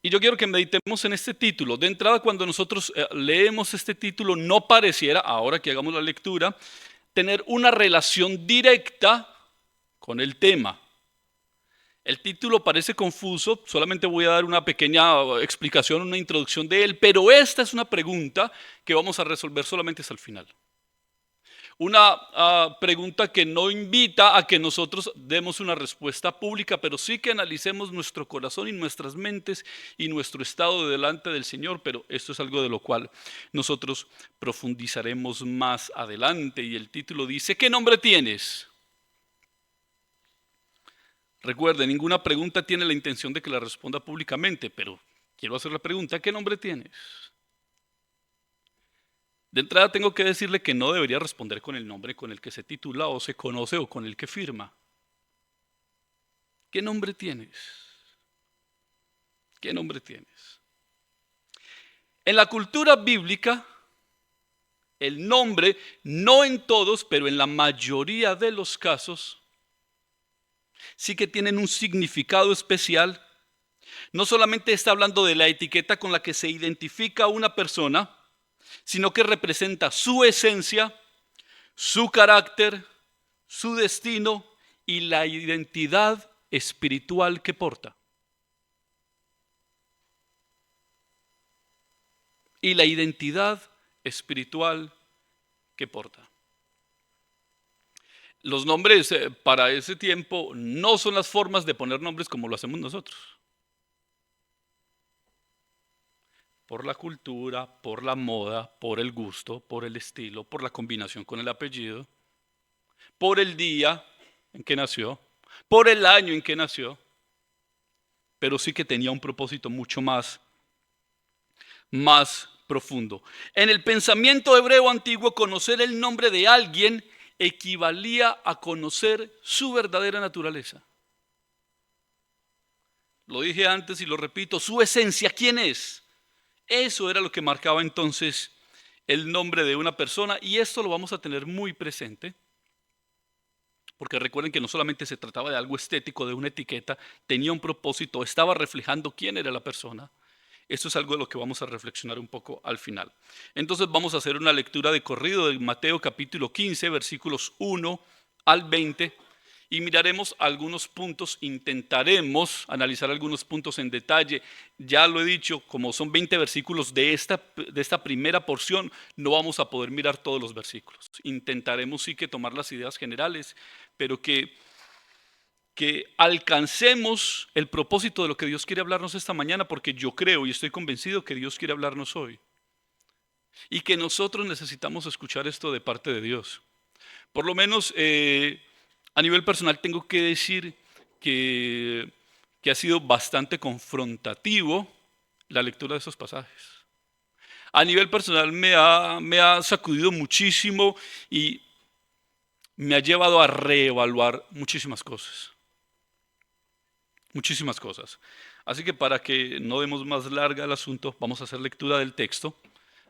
Y yo quiero que meditemos en este título. De entrada, cuando nosotros leemos este título, no pareciera, ahora que hagamos la lectura, tener una relación directa con el tema. El título parece confuso, solamente voy a dar una pequeña explicación, una introducción de él, pero esta es una pregunta que vamos a resolver solamente hasta el final. Una pregunta que no invita a que nosotros demos una respuesta pública, pero sí que analicemos nuestro corazón y nuestras mentes y nuestro estado delante del Señor, pero esto es algo de lo cual nosotros profundizaremos más adelante. Y el título dice, ¿qué nombre tienes? Recuerde, ninguna pregunta tiene la intención de que la responda públicamente, pero quiero hacer la pregunta, ¿qué nombre tienes? De entrada tengo que decirle que no debería responder con el nombre con el que se titula o se conoce o con el que firma. ¿Qué nombre tienes? ¿Qué nombre tienes? En la cultura bíblica, el nombre, no en todos, pero en la mayoría de los casos, sí que tienen un significado especial. No solamente está hablando de la etiqueta con la que se identifica a una persona, sino que representa su esencia, su carácter, su destino y la identidad espiritual que porta. Y la identidad espiritual que porta. Los nombres para ese tiempo no son las formas de poner nombres como lo hacemos nosotros. Por la cultura, por la moda, por el gusto, por el estilo, por la combinación con el apellido, por el día en que nació, por el año en que nació, pero sí que tenía un propósito mucho más profundo. En el pensamiento hebreo antiguo, conocer el nombre de alguien equivalía a conocer su verdadera naturaleza. Lo dije antes y lo repito, su esencia, ¿quién es? Eso era lo que marcaba entonces el nombre de una persona, y esto lo vamos a tener muy presente, porque recuerden que no solamente se trataba de algo estético, de una etiqueta, tenía un propósito, estaba reflejando quién era la persona. Esto es algo de lo que vamos a reflexionar un poco al final. Entonces vamos a hacer una lectura de corrido de Mateo capítulo 15, versículos 1 al 20, y miraremos algunos puntos, intentaremos analizar algunos puntos en detalle. Ya lo he dicho, como son 20 versículos de esta primera porción, no vamos a poder mirar todos los versículos. Intentaremos sí que tomar las ideas generales, pero que alcancemos el propósito de lo que Dios quiere hablarnos esta mañana, porque yo creo y estoy convencido que Dios quiere hablarnos hoy. Y que nosotros necesitamos escuchar esto de parte de Dios. Por lo menos a nivel personal tengo que decir que ha sido bastante confrontativo la lectura de esos pasajes. A nivel personal me ha sacudido muchísimo y me ha llevado a reevaluar muchísimas cosas. Muchísimas cosas. Así que para que no demos más larga el asunto, vamos a hacer lectura del texto.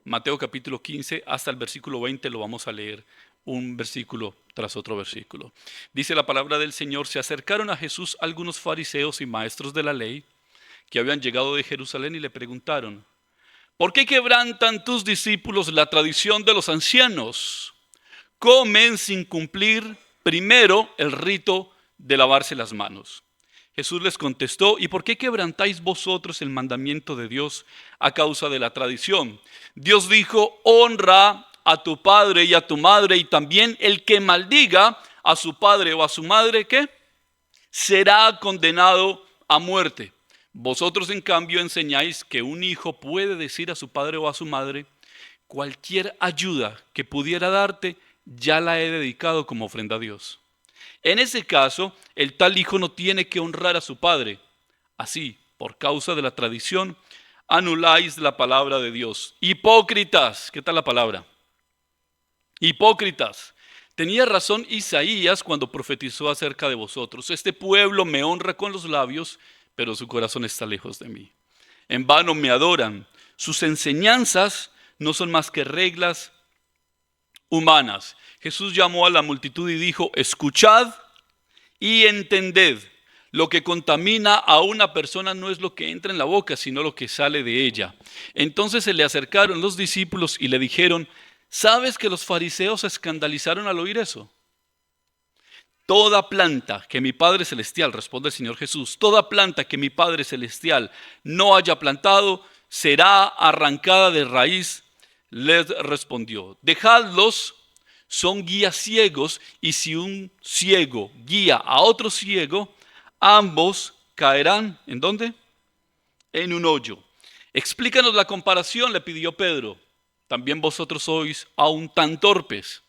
Mateo capítulo 15 hasta el versículo 20 lo vamos a leer un versículo tras otro versículo. Dice la palabra del Señor: se acercaron a Jesús algunos fariseos y maestros de la ley que habían llegado de Jerusalén y le preguntaron: ¿por qué quebrantan tus discípulos la tradición de los ancianos? Comen sin cumplir primero el rito de lavarse las manos. Jesús les contestó: ¿y por qué quebrantáis vosotros el mandamiento de Dios a causa de la tradición? Dios dijo: honra a tu padre y a tu madre, y también el que maldiga a su padre o a su madre, ¿qué? Será condenado a muerte. Vosotros en cambio enseñáis que un hijo puede decir a su padre o a su madre: cualquier ayuda que pudiera darte, ya la he dedicado como ofrenda a Dios. En ese caso, el tal hijo no tiene que honrar a su padre. Así, por causa de la tradición, anuláis la palabra de Dios. Hipócritas, ¿qué tal la palabra? Hipócritas. Tenía razón Isaías cuando profetizó acerca de vosotros: este pueblo me honra con los labios, pero su corazón está lejos de mí. En vano me adoran. Sus enseñanzas no son más que reglas humanas. Jesús llamó a la multitud y dijo: escuchad y entended. Lo que contamina a una persona no es lo que entra en la boca, sino lo que sale de ella. Entonces se le acercaron los discípulos y le dijeron, ¿sabes que los fariseos se escandalizaron al oír eso? Toda planta que mi Padre Celestial, responde el Señor Jesús, toda planta que mi Padre Celestial no haya plantado, será arrancada de raíz. Les respondió, dejadlos, son guías ciegos, y si un ciego guía a otro ciego, ambos caerán, ¿en dónde? En un hoyo. Explícanos la comparación, le pidió Pedro. También vosotros sois aún tan torpes.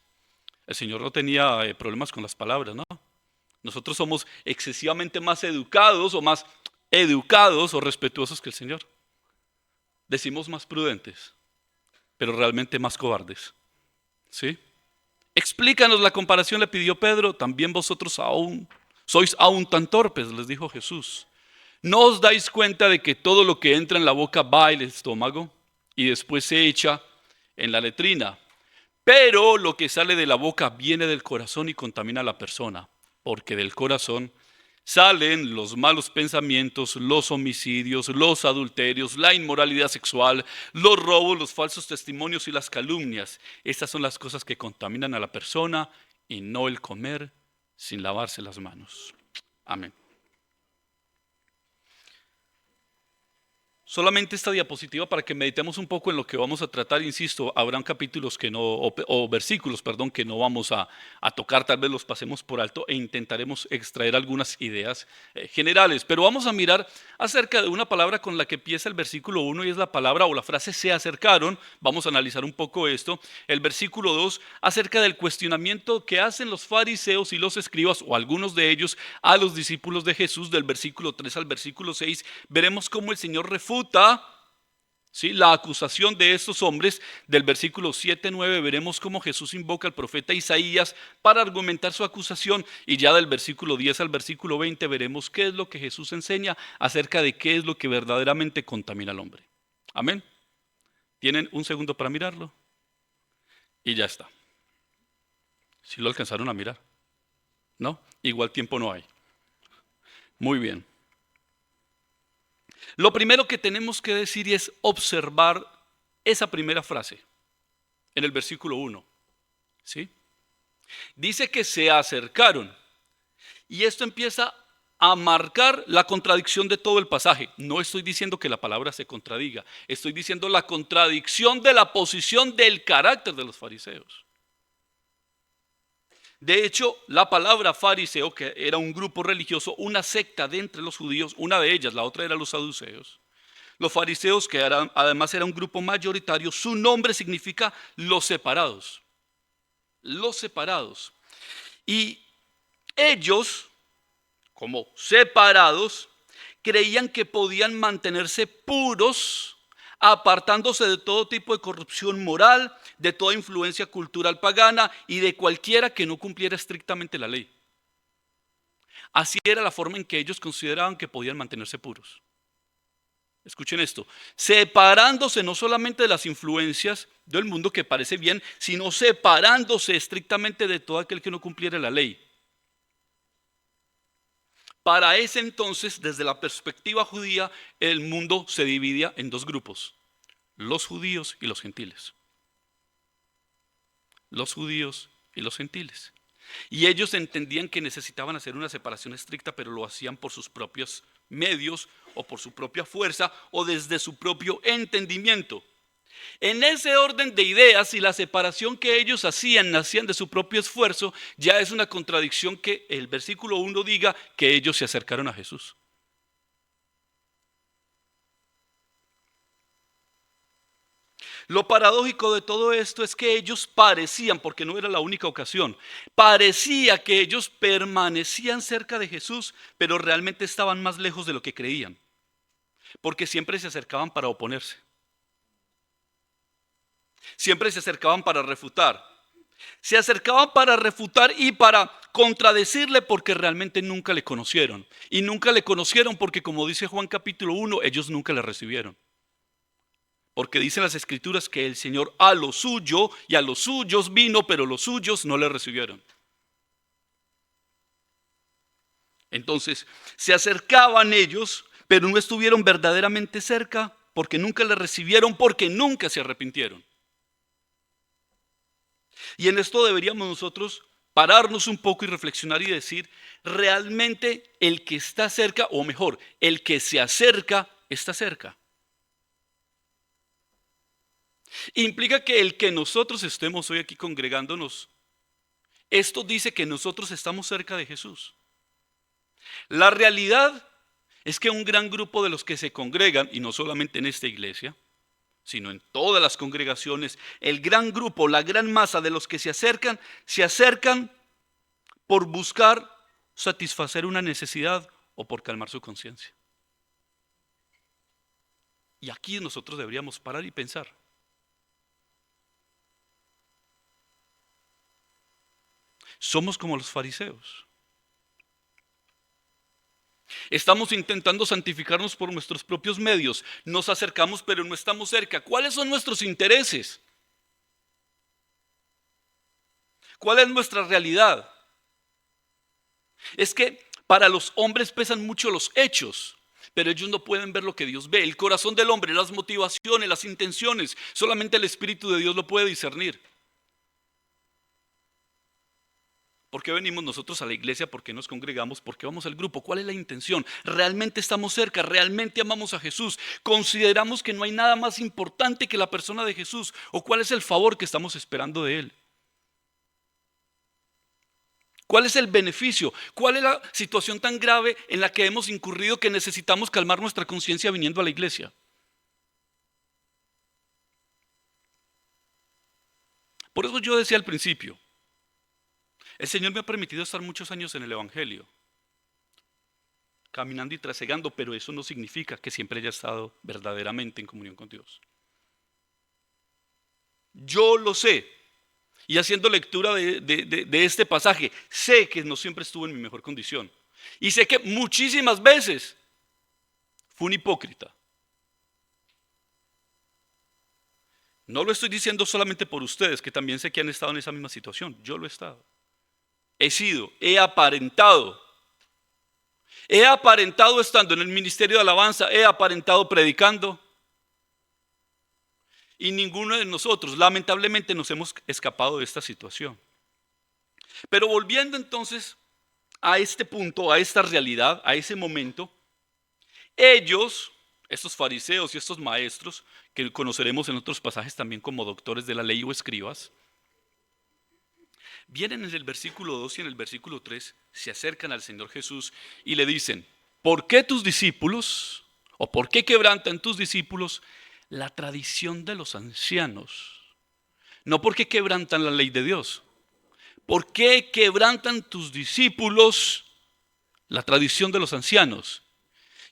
El Señor no tenía problemas con las palabras, ¿no? Nosotros somos excesivamente más educados o respetuosos que el Señor. Decimos más prudentes, pero realmente más cobardes. ¿Sí? Explícanos la comparación, le pidió Pedro. También vosotros sois aún tan torpes, les dijo Jesús. ¿No os dais cuenta de que todo lo que entra en la boca va al estómago y después se echa en la letrina? Pero lo que sale de la boca viene del corazón y contamina a la persona, porque del corazón salen los malos pensamientos, los homicidios, los adulterios, la inmoralidad sexual, los robos, los falsos testimonios y las calumnias. Estas son las cosas que contaminan a la persona y no el comer sin lavarse las manos. Amén. Solamente esta diapositiva para que meditemos un poco en lo que vamos a tratar. Insisto, habrán capítulos que no, o versículos, perdón, que no vamos a tocar, tal vez los pasemos por alto e intentaremos extraer algunas ideas generales. Pero vamos a mirar acerca de una palabra con la que empieza el versículo 1 y es la palabra o la frase se acercaron. Vamos a analizar un poco esto. El versículo 2 acerca del cuestionamiento que hacen los fariseos y los escribas o algunos de ellos a los discípulos de Jesús. Del versículo 3 al versículo 6 veremos cómo el Señor refuta, ¿sí?, la acusación de estos hombres. Del versículo 7-9 veremos cómo Jesús invoca al profeta Isaías para argumentar su acusación, y ya del versículo 10 al versículo 20 veremos qué es lo que Jesús enseña acerca de qué es lo que verdaderamente contamina al hombre. Amén. ¿Tienen un segundo para mirarlo? Y ya está. ¿Sí lo alcanzaron a mirar? ¿No? Igual tiempo no hay. Muy bien. Lo primero que tenemos que decir es observar esa primera frase en el versículo 1. ¿Sí? Dice que se acercaron. Y esto empieza a marcar la contradicción de todo el pasaje. No estoy diciendo que la palabra se contradiga. Estoy diciendo la contradicción de la posición del carácter de los fariseos. De hecho, la palabra fariseo, que era un grupo religioso, una secta de entre los judíos, una de ellas, la otra era los saduceos. Los fariseos, que además era un grupo mayoritario, su nombre significa los separados. Los separados. Y ellos, como separados, creían que podían mantenerse puros, apartándose de todo tipo de corrupción moral, de toda influencia cultural pagana y de cualquiera que no cumpliera estrictamente la ley. Así era la forma en que ellos consideraban que podían mantenerse puros. Escuchen esto, separándose no solamente de las influencias del mundo que parece bien, sino separándose estrictamente de todo aquel que no cumpliera la ley. Para ese entonces, desde la perspectiva judía, el mundo se dividía en dos grupos, los judíos y los gentiles. Los judíos y los gentiles. Y ellos entendían que necesitaban hacer una separación estricta, pero lo hacían por sus propios medios o por su propia fuerza o desde su propio entendimiento. En ese orden de ideas y la separación que ellos hacían de su propio esfuerzo, ya es una contradicción que el versículo 1 diga que ellos se acercaron a Jesús. Lo paradójico de todo esto es que ellos parecían, porque no era la única ocasión, parecía que ellos permanecían cerca de Jesús, pero realmente estaban más lejos de lo que creían, porque siempre se acercaban para oponerse. Siempre se acercaban para refutar. Se acercaban para refutar y para contradecirle porque realmente nunca le conocieron. Y nunca le conocieron porque, como dice Juan capítulo 1, ellos nunca le recibieron. Porque dicen las escrituras que el Señor a lo suyo y a los suyos vino, pero los suyos no le recibieron. Entonces, se acercaban ellos, pero no estuvieron verdaderamente cerca porque nunca le recibieron, porque nunca se arrepintieron. Y en esto deberíamos nosotros pararnos un poco y reflexionar y decir, realmente el que está cerca, o mejor, el que se acerca, está cerca. Implica que el que nosotros estemos hoy aquí congregándonos, esto dice que nosotros estamos cerca de Jesús. La realidad es que un gran grupo de los que se congregan, y no solamente en esta iglesia, sino en todas las congregaciones, el gran grupo, la gran masa de los que se acercan por buscar satisfacer una necesidad o por calmar su conciencia. Y aquí nosotros deberíamos parar y pensar. Somos como los fariseos. Estamos intentando santificarnos por nuestros propios medios. Nos acercamos, pero no estamos cerca. ¿Cuáles son nuestros intereses? ¿Cuál es nuestra realidad? Es que para los hombres pesan mucho los hechos, pero ellos no pueden ver lo que Dios ve. El corazón del hombre, las motivaciones, las intenciones, solamente el Espíritu de Dios lo puede discernir. ¿Por qué venimos nosotros a la iglesia? ¿Por qué nos congregamos? ¿Por qué vamos al grupo? ¿Cuál es la intención? ¿Realmente estamos cerca? ¿Realmente amamos a Jesús? ¿Consideramos que no hay nada más importante que la persona de Jesús? ¿O cuál es el favor que estamos esperando de Él? ¿Cuál es el beneficio? ¿Cuál es la situación tan grave en la que hemos incurrido que necesitamos calmar nuestra conciencia viniendo a la iglesia? Por eso yo decía al principio, el Señor me ha permitido estar muchos años en el Evangelio, caminando y trasegando, pero eso no significa que siempre haya estado verdaderamente en comunión con Dios. Yo lo sé, y haciendo lectura de este pasaje, sé que no siempre estuve en mi mejor condición. Y sé que muchísimas veces fui un hipócrita. No lo estoy diciendo solamente por ustedes, que también sé que han estado en esa misma situación. Yo lo he estado. He aparentado. He aparentado estando en el ministerio de alabanza, he aparentado predicando. Y ninguno de nosotros, lamentablemente, nos hemos escapado de esta situación. Pero volviendo entonces a este punto, a esta realidad, a ese momento, ellos, estos fariseos y estos maestros, que conoceremos en otros pasajes también como doctores de la ley o escribas, vienen en el versículo 2 y en el versículo 3, se acercan al Señor Jesús y le dicen, ¿por qué tus discípulos, o por qué quebrantan tus discípulos la tradición de los ancianos? No porque quebrantan la ley de Dios. ¿Por qué quebrantan tus discípulos la tradición de los ancianos?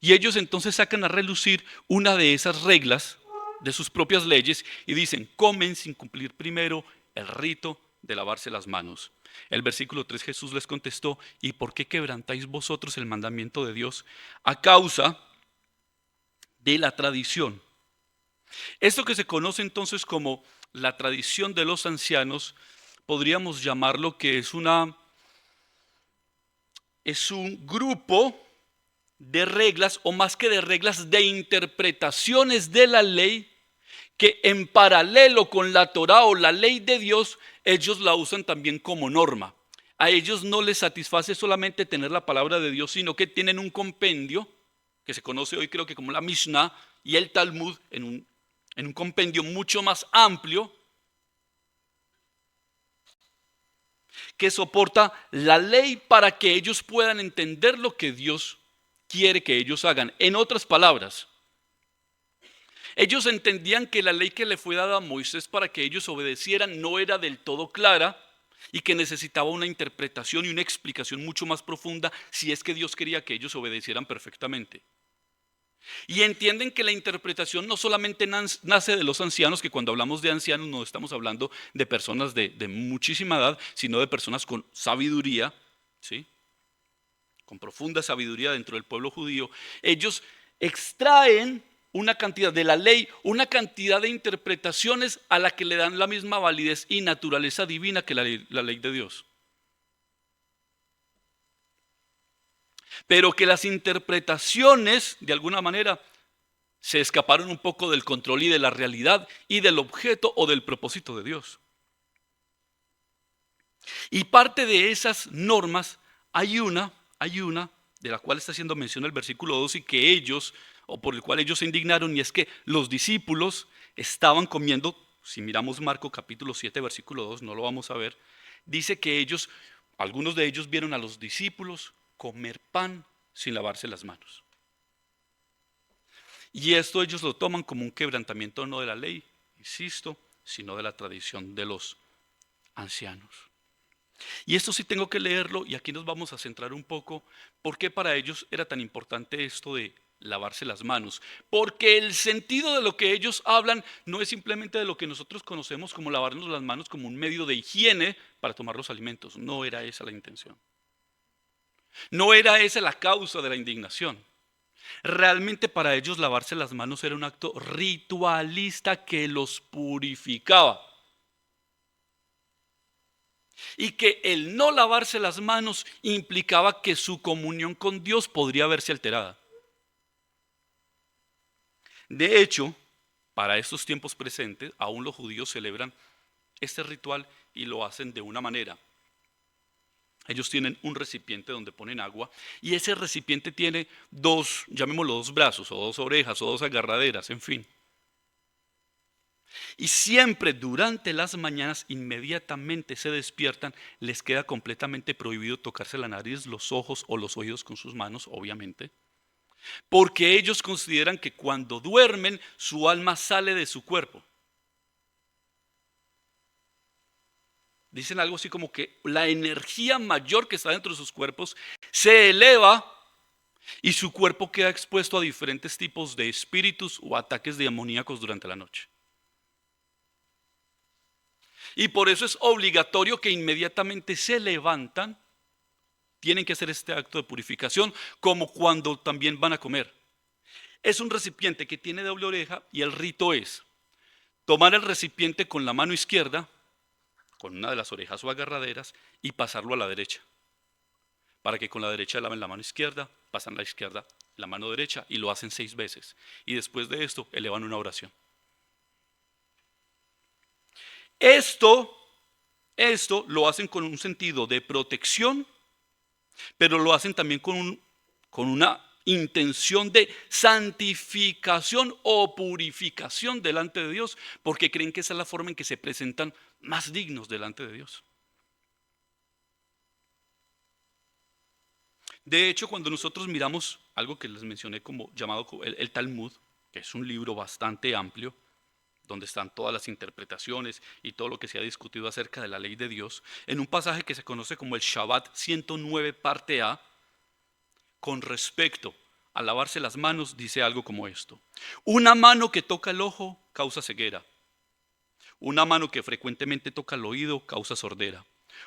Y ellos entonces sacan a relucir una de esas reglas de sus propias leyes y dicen, comen sin cumplir primero el rito de lavarse las manos. El versículo 3 Jesús les contestó, ¿y por qué quebrantáis vosotros el mandamiento de Dios? A causa de la tradición. Esto que se conoce entonces como la tradición de los ancianos, podríamos llamarlo que es un grupo de reglas, o más que de reglas, de interpretaciones de la ley, que en paralelo con la Torá o la ley de Dios, ellos la usan también como norma. A ellos no les satisface solamente tener la palabra de Dios, sino que tienen un compendio, que se conoce hoy creo que como la Mishnah y el Talmud, en un compendio mucho más amplio, que soporta la ley para que ellos puedan entender lo que Dios quiere que ellos hagan. En otras palabras, ellos entendían que la ley que le fue dada a Moisés para que ellos obedecieran no era del todo clara y que necesitaba una interpretación y una explicación mucho más profunda si es que Dios quería que ellos obedecieran perfectamente. Y entienden que la interpretación no solamente nace de los ancianos, que cuando hablamos de ancianos no estamos hablando de personas de muchísima edad, sino de personas con sabiduría, ¿sí? Con profunda sabiduría dentro del pueblo judío. Ellos extraen una cantidad de la ley, una cantidad de interpretaciones a la que le dan la misma validez y naturaleza divina que la ley de Dios. pero que las interpretaciones de alguna manera se escaparon un poco del control y de la realidad y del objeto o del propósito de Dios. Y parte de esas normas hay una de la cual está haciendo mención el versículo 2 y que ellos, o por el cual ellos se indignaron, y es que los discípulos estaban comiendo, si miramos Marco capítulo 7, versículo 2, no lo vamos a ver, dice que ellos, algunos de ellos vieron a los discípulos comer pan sin lavarse las manos. Y esto ellos lo toman como un quebrantamiento no de la ley, insisto, sino de la tradición de los ancianos. Y esto sí tengo que leerlo y aquí nos vamos a centrar un poco por qué para ellos era tan importante esto de lavarse las manos. Porque el sentido de lo que ellos hablan no es simplemente de lo que nosotros conocemos como lavarnos las manos como un medio de higiene para tomar los alimentos. No era esa la intención. No era esa la causa de la indignación. Realmente para ellos lavarse las manos era un acto ritualista que los purificaba. Y que el no lavarse las manos implicaba que su comunión con Dios podría verse alterada. De hecho, para estos tiempos presentes, aún los judíos celebran este ritual y lo hacen de una manera. Ellos tienen un recipiente donde ponen agua y ese recipiente tiene dos, llamémoslo dos brazos o dos orejas o dos agarraderas, en fin. Y siempre durante las mañanas, inmediatamente se despiertan, les queda completamente prohibido tocarse la nariz, los ojos o los oídos con sus manos, obviamente. Porque ellos consideran que cuando duermen, su alma sale de su cuerpo. Dicen algo así como que la energía mayor que está dentro de sus cuerpos se eleva y su cuerpo queda expuesto a diferentes tipos de espíritus o ataques demoníacos durante la noche. Y por eso es obligatorio que inmediatamente se levantan, tienen que hacer este acto de purificación, como cuando también van a comer. Es un recipiente que tiene doble oreja y el rito es tomar el recipiente con la mano izquierda, con una de las orejas o agarraderas, y pasarlo a la derecha. Para que con la derecha laven la mano izquierda, pasan la izquierda, la mano derecha y lo hacen 6 veces. Y después de esto elevan una oración. Esto lo hacen con un sentido de protección, pero lo hacen también con una intención de santificación o purificación delante de Dios, porque creen que esa es la forma en que se presentan más dignos delante de Dios. De hecho, cuando nosotros miramos algo que les mencioné como llamado el Talmud, que es un libro bastante amplio, donde están todas las interpretaciones y todo lo que se ha discutido acerca de la ley de Dios, en un pasaje que se conoce como el Shabbat 109 parte A, con respecto a lavarse las manos, dice algo como esto: una mano que toca el ojo causa ceguera, una mano que frecuentemente toca el oído causa sordera,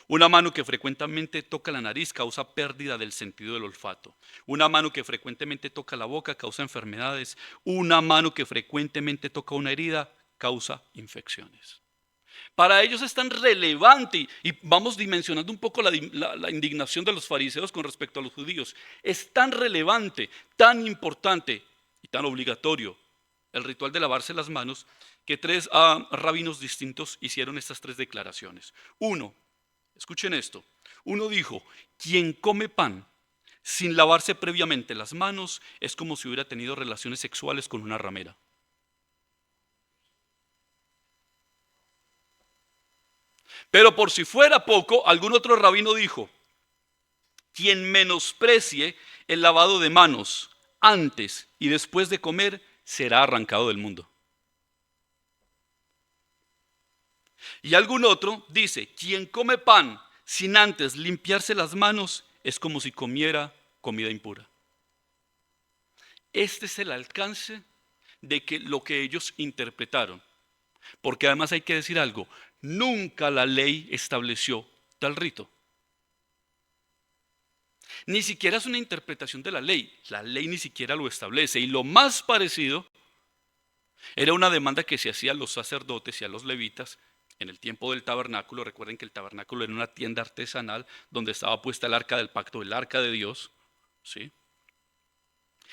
una mano que frecuentemente toca la nariz causa pérdida del sentido del olfato, una mano que frecuentemente toca la boca causa enfermedades, una mano que frecuentemente toca una herida causa infecciones. Para ellos es tan relevante, y vamos dimensionando un poco la indignación de los fariseos con respecto a los judíos. Es tan relevante, tan importante y tan obligatorio el ritual de lavarse las manos que 3 rabinos distintos hicieron estas 3 declaraciones. Uno, escuchen esto, uno dijo: quien come pan sin lavarse previamente las manos es como si hubiera tenido relaciones sexuales con una ramera. Pero por si fuera poco, algún otro rabino dijo: quien menosprecie el lavado de manos antes y después de comer será arrancado del mundo. Y algún otro dice: quien come pan sin antes limpiarse las manos es como si comiera comida impura. Este es el alcance de lo que ellos interpretaron. Porque además hay que decir algo: nunca la ley estableció tal rito. Ni siquiera es una interpretación de la ley ni siquiera lo establece. Y lo más parecido era una demanda que se hacía a los sacerdotes y a los levitas en el tiempo del tabernáculo. Recuerden que el tabernáculo era una tienda artesanal donde estaba puesta el arca del pacto, el arca de Dios. ¿sí?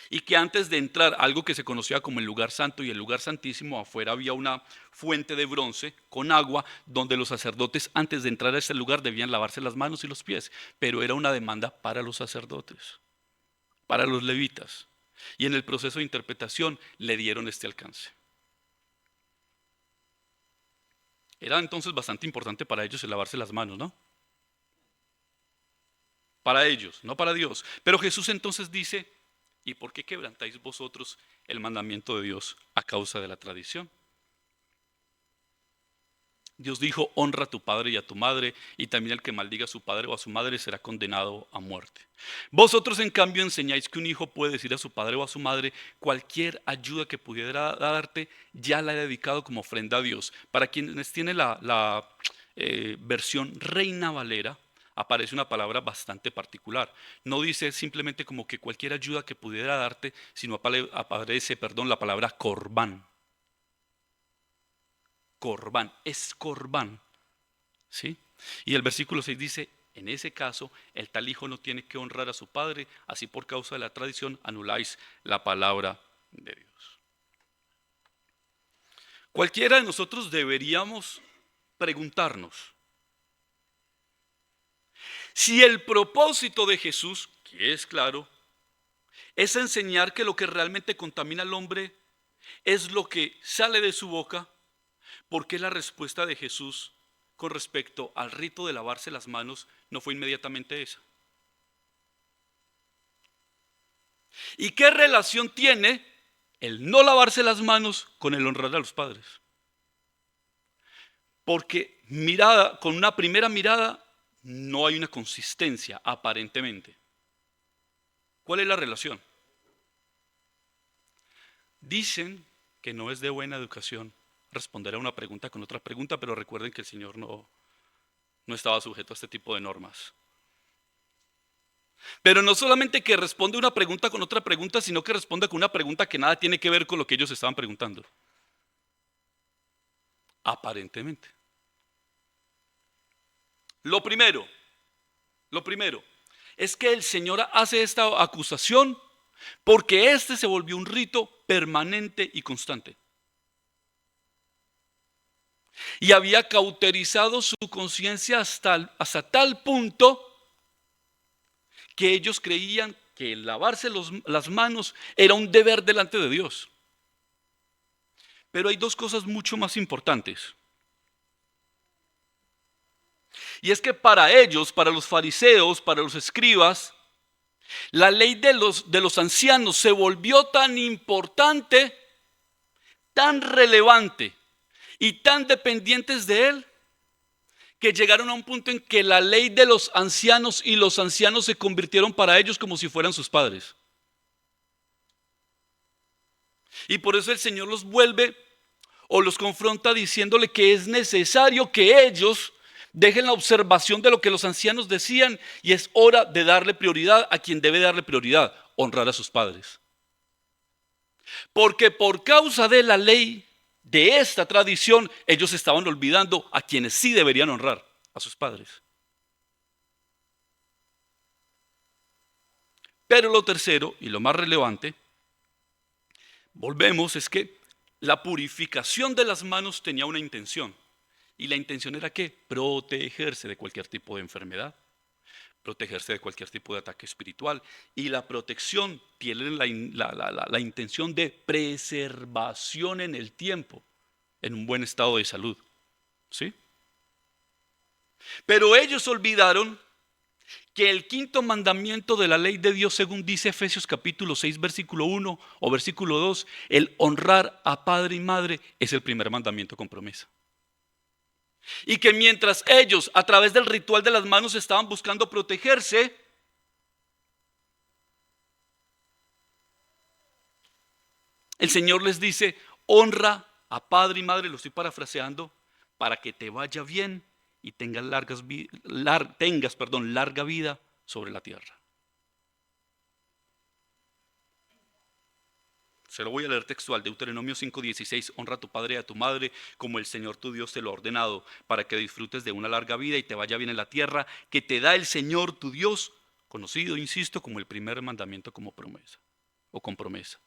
Y que antes de entrar, algo que se conocía como el lugar santo y el lugar santísimo, afuera había una fuente de bronce con agua donde los sacerdotes antes de entrar a ese lugar debían lavarse las manos y los pies, pero era una demanda para los sacerdotes, para los levitas. Y en el proceso de interpretación le dieron este alcance. Era entonces bastante importante para ellos el lavarse las manos, ¿no? Para ellos, no para Dios. Pero Jesús entonces dice, ¿y por qué quebrantáis vosotros el mandamiento de Dios a causa de la tradición? Dios dijo, honra a tu padre y a tu madre, y también el que maldiga a su padre o a su madre será condenado a muerte. Vosotros, en cambio, enseñáis que un hijo puede decir a su padre o a su madre, cualquier ayuda que pudiera darte, ya la he dedicado como ofrenda a Dios. Para quienes tienen la versión Reina Valera, aparece una palabra bastante particular. No dice simplemente como que cualquier ayuda que pudiera darte, sino aparece, la palabra corbán. Corbán, es corbán, ¿sí? Y el versículo 6 dice, en ese caso, el tal hijo no tiene que honrar a su padre, así por causa de la tradición anuláis la palabra de Dios. Cualquiera de nosotros deberíamos preguntarnos, si el propósito de Jesús, que es claro, es enseñar que lo que realmente contamina al hombre es lo que sale de su boca, ¿por qué la respuesta de Jesús con respecto al rito de lavarse las manos no fue inmediatamente esa? ¿Y qué relación tiene el no lavarse las manos con el honrar a los padres? Porque con una primera mirada no hay una consistencia aparentemente. ¿Cuál es la relación? Dicen que no es de buena educación responder a una pregunta con otra pregunta, pero recuerden que el Señor no estaba sujeto a este tipo de normas. Pero no solamente que responde una pregunta con otra pregunta, sino que responde con una pregunta que nada tiene que ver con lo que ellos estaban preguntando. Aparentemente. Lo primero es que el Señor hace esta acusación porque este se volvió un rito permanente y constante. Y había cauterizado su conciencia hasta tal punto que ellos creían que el lavarse las manos era un deber delante de Dios. Pero hay dos cosas mucho más importantes. Y es que para ellos, para los fariseos, para los escribas, la ley de los ancianos se volvió tan importante, tan relevante y tan dependientes de él, que llegaron a un punto en que la ley de los ancianos y los ancianos se convirtieron para ellos como si fueran sus padres. Y por eso el Señor los vuelve o los confronta diciéndole que es necesario que ellos dejen la observación de lo que los ancianos decían y es hora de darle prioridad a quien debe darle prioridad, honrar a sus padres. Porque por causa de la ley, de esta tradición, ellos estaban olvidando a quienes sí deberían honrar, a sus padres. Pero lo tercero y lo más relevante, volvemos, es que la purificación de las manos tenía una intención. Y la intención era ¿qué? Protegerse de cualquier tipo de enfermedad, protegerse de cualquier tipo de ataque espiritual. Y la protección tiene la intención de preservación en el tiempo, en un buen estado de salud. ¿Sí? Pero ellos olvidaron que el quinto mandamiento de la ley de Dios, según dice Efesios capítulo 6, versículo 1 o versículo 2, el honrar a padre y madre es el primer mandamiento con promesa. Y que mientras ellos, a través del ritual de las manos, estaban buscando protegerse, el Señor les dice, honra a padre y madre, lo estoy parafraseando, para que te vaya bien y tengas larga vida sobre la tierra. Se lo voy a leer textual, Deuteronomio 5:16, honra a tu padre y a tu madre como el Señor tu Dios te lo ha ordenado, para que disfrutes de una larga vida y te vaya bien en la tierra que te da el Señor tu Dios conocido, insisto, como el primer mandamiento como promesa o con promesa.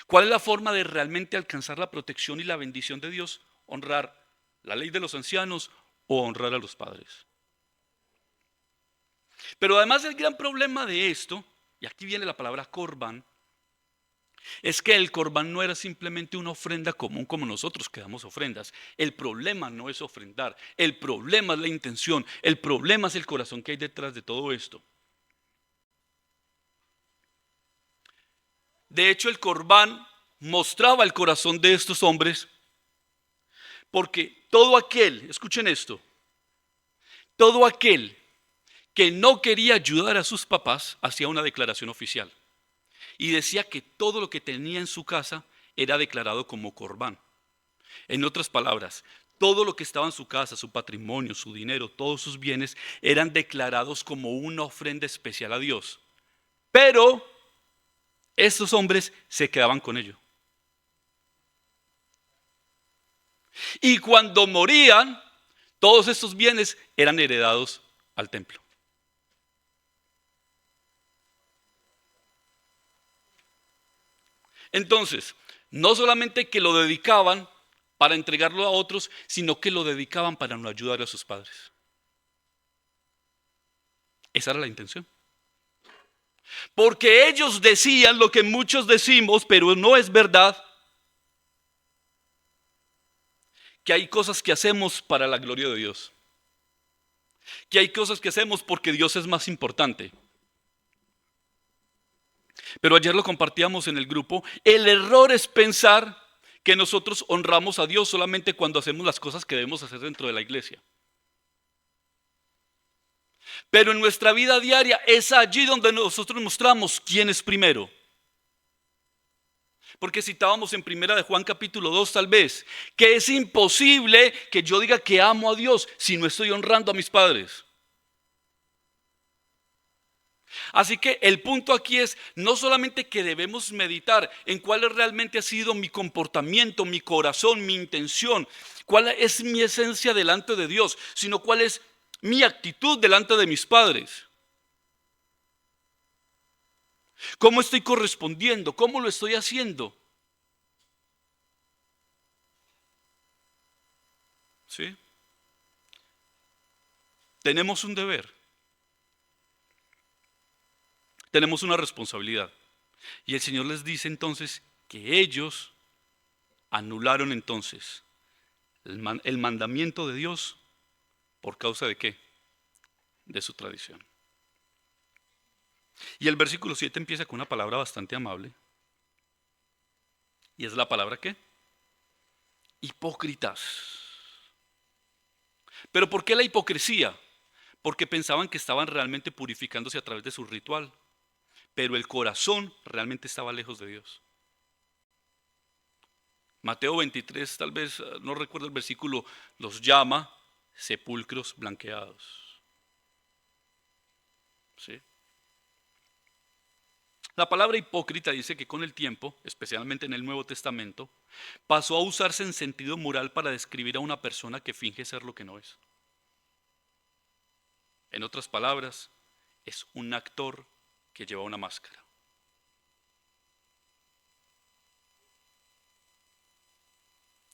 ¿Cuál es la forma de realmente alcanzar la protección y la bendición de Dios? Honrar la ley de los ancianos o honrar a los padres. Pero además el gran problema de esto, y aquí viene la palabra corbán, es que el corbán no era simplemente una ofrenda común como nosotros que damos ofrendas. El problema no es ofrendar, el problema es la intención, el problema es el corazón que hay detrás de todo esto. De hecho, el corbán mostraba el corazón de estos hombres porque todo aquel, escuchen esto, todo aquel que no quería ayudar a sus papás hacía una declaración oficial y decía que todo lo que tenía en su casa era declarado como corbán. En otras palabras, todo lo que estaba en su casa, su patrimonio, su dinero, todos sus bienes, eran declarados como una ofrenda especial a Dios. Pero estos hombres se quedaban con ello. Y cuando morían, todos estos bienes eran heredados al templo. Entonces, no solamente que lo dedicaban para entregarlo a otros, sino que lo dedicaban para no ayudar a sus padres. Esa era la intención. Porque ellos decían lo que muchos decimos, pero no es verdad, que hay cosas que hacemos para la gloria de Dios. Que hay cosas que hacemos porque Dios es más importante. Pero ayer lo compartíamos en el grupo. El error es pensar que nosotros honramos a Dios solamente cuando hacemos las cosas que debemos hacer dentro de la iglesia. Pero en nuestra vida diaria es allí donde nosotros mostramos quién es primero. Porque citábamos en primera de Juan capítulo 2 tal vez, que es imposible que yo diga que amo a Dios si no estoy honrando a mis padres. Así que el punto aquí es no solamente que debemos meditar en cuál realmente ha sido mi comportamiento, mi corazón, mi intención, cuál es mi esencia delante de Dios, sino cuál es mi actitud delante de mis padres. ¿Cómo estoy correspondiendo? ¿Cómo lo estoy haciendo? ¿Sí? Tenemos un deber, tenemos una responsabilidad. Y el Señor les dice entonces que ellos anularon entonces el mandamiento de Dios por causa de qué? De su tradición. Y el versículo 7 empieza con una palabra bastante amable. ¿Y es la palabra qué? Hipócritas. ¿Pero por qué la hipocresía? Porque pensaban que estaban realmente purificándose a través de su ritual, pero el corazón realmente estaba lejos de Dios. Mateo 23, tal vez, no recuerdo el versículo, los llama sepulcros blanqueados. ¿Sí? La palabra hipócrita dice que con el tiempo, especialmente en el Nuevo Testamento, pasó a usarse en sentido moral para describir a una persona que finge ser lo que no es. En otras palabras, es un actor que lleva una máscara.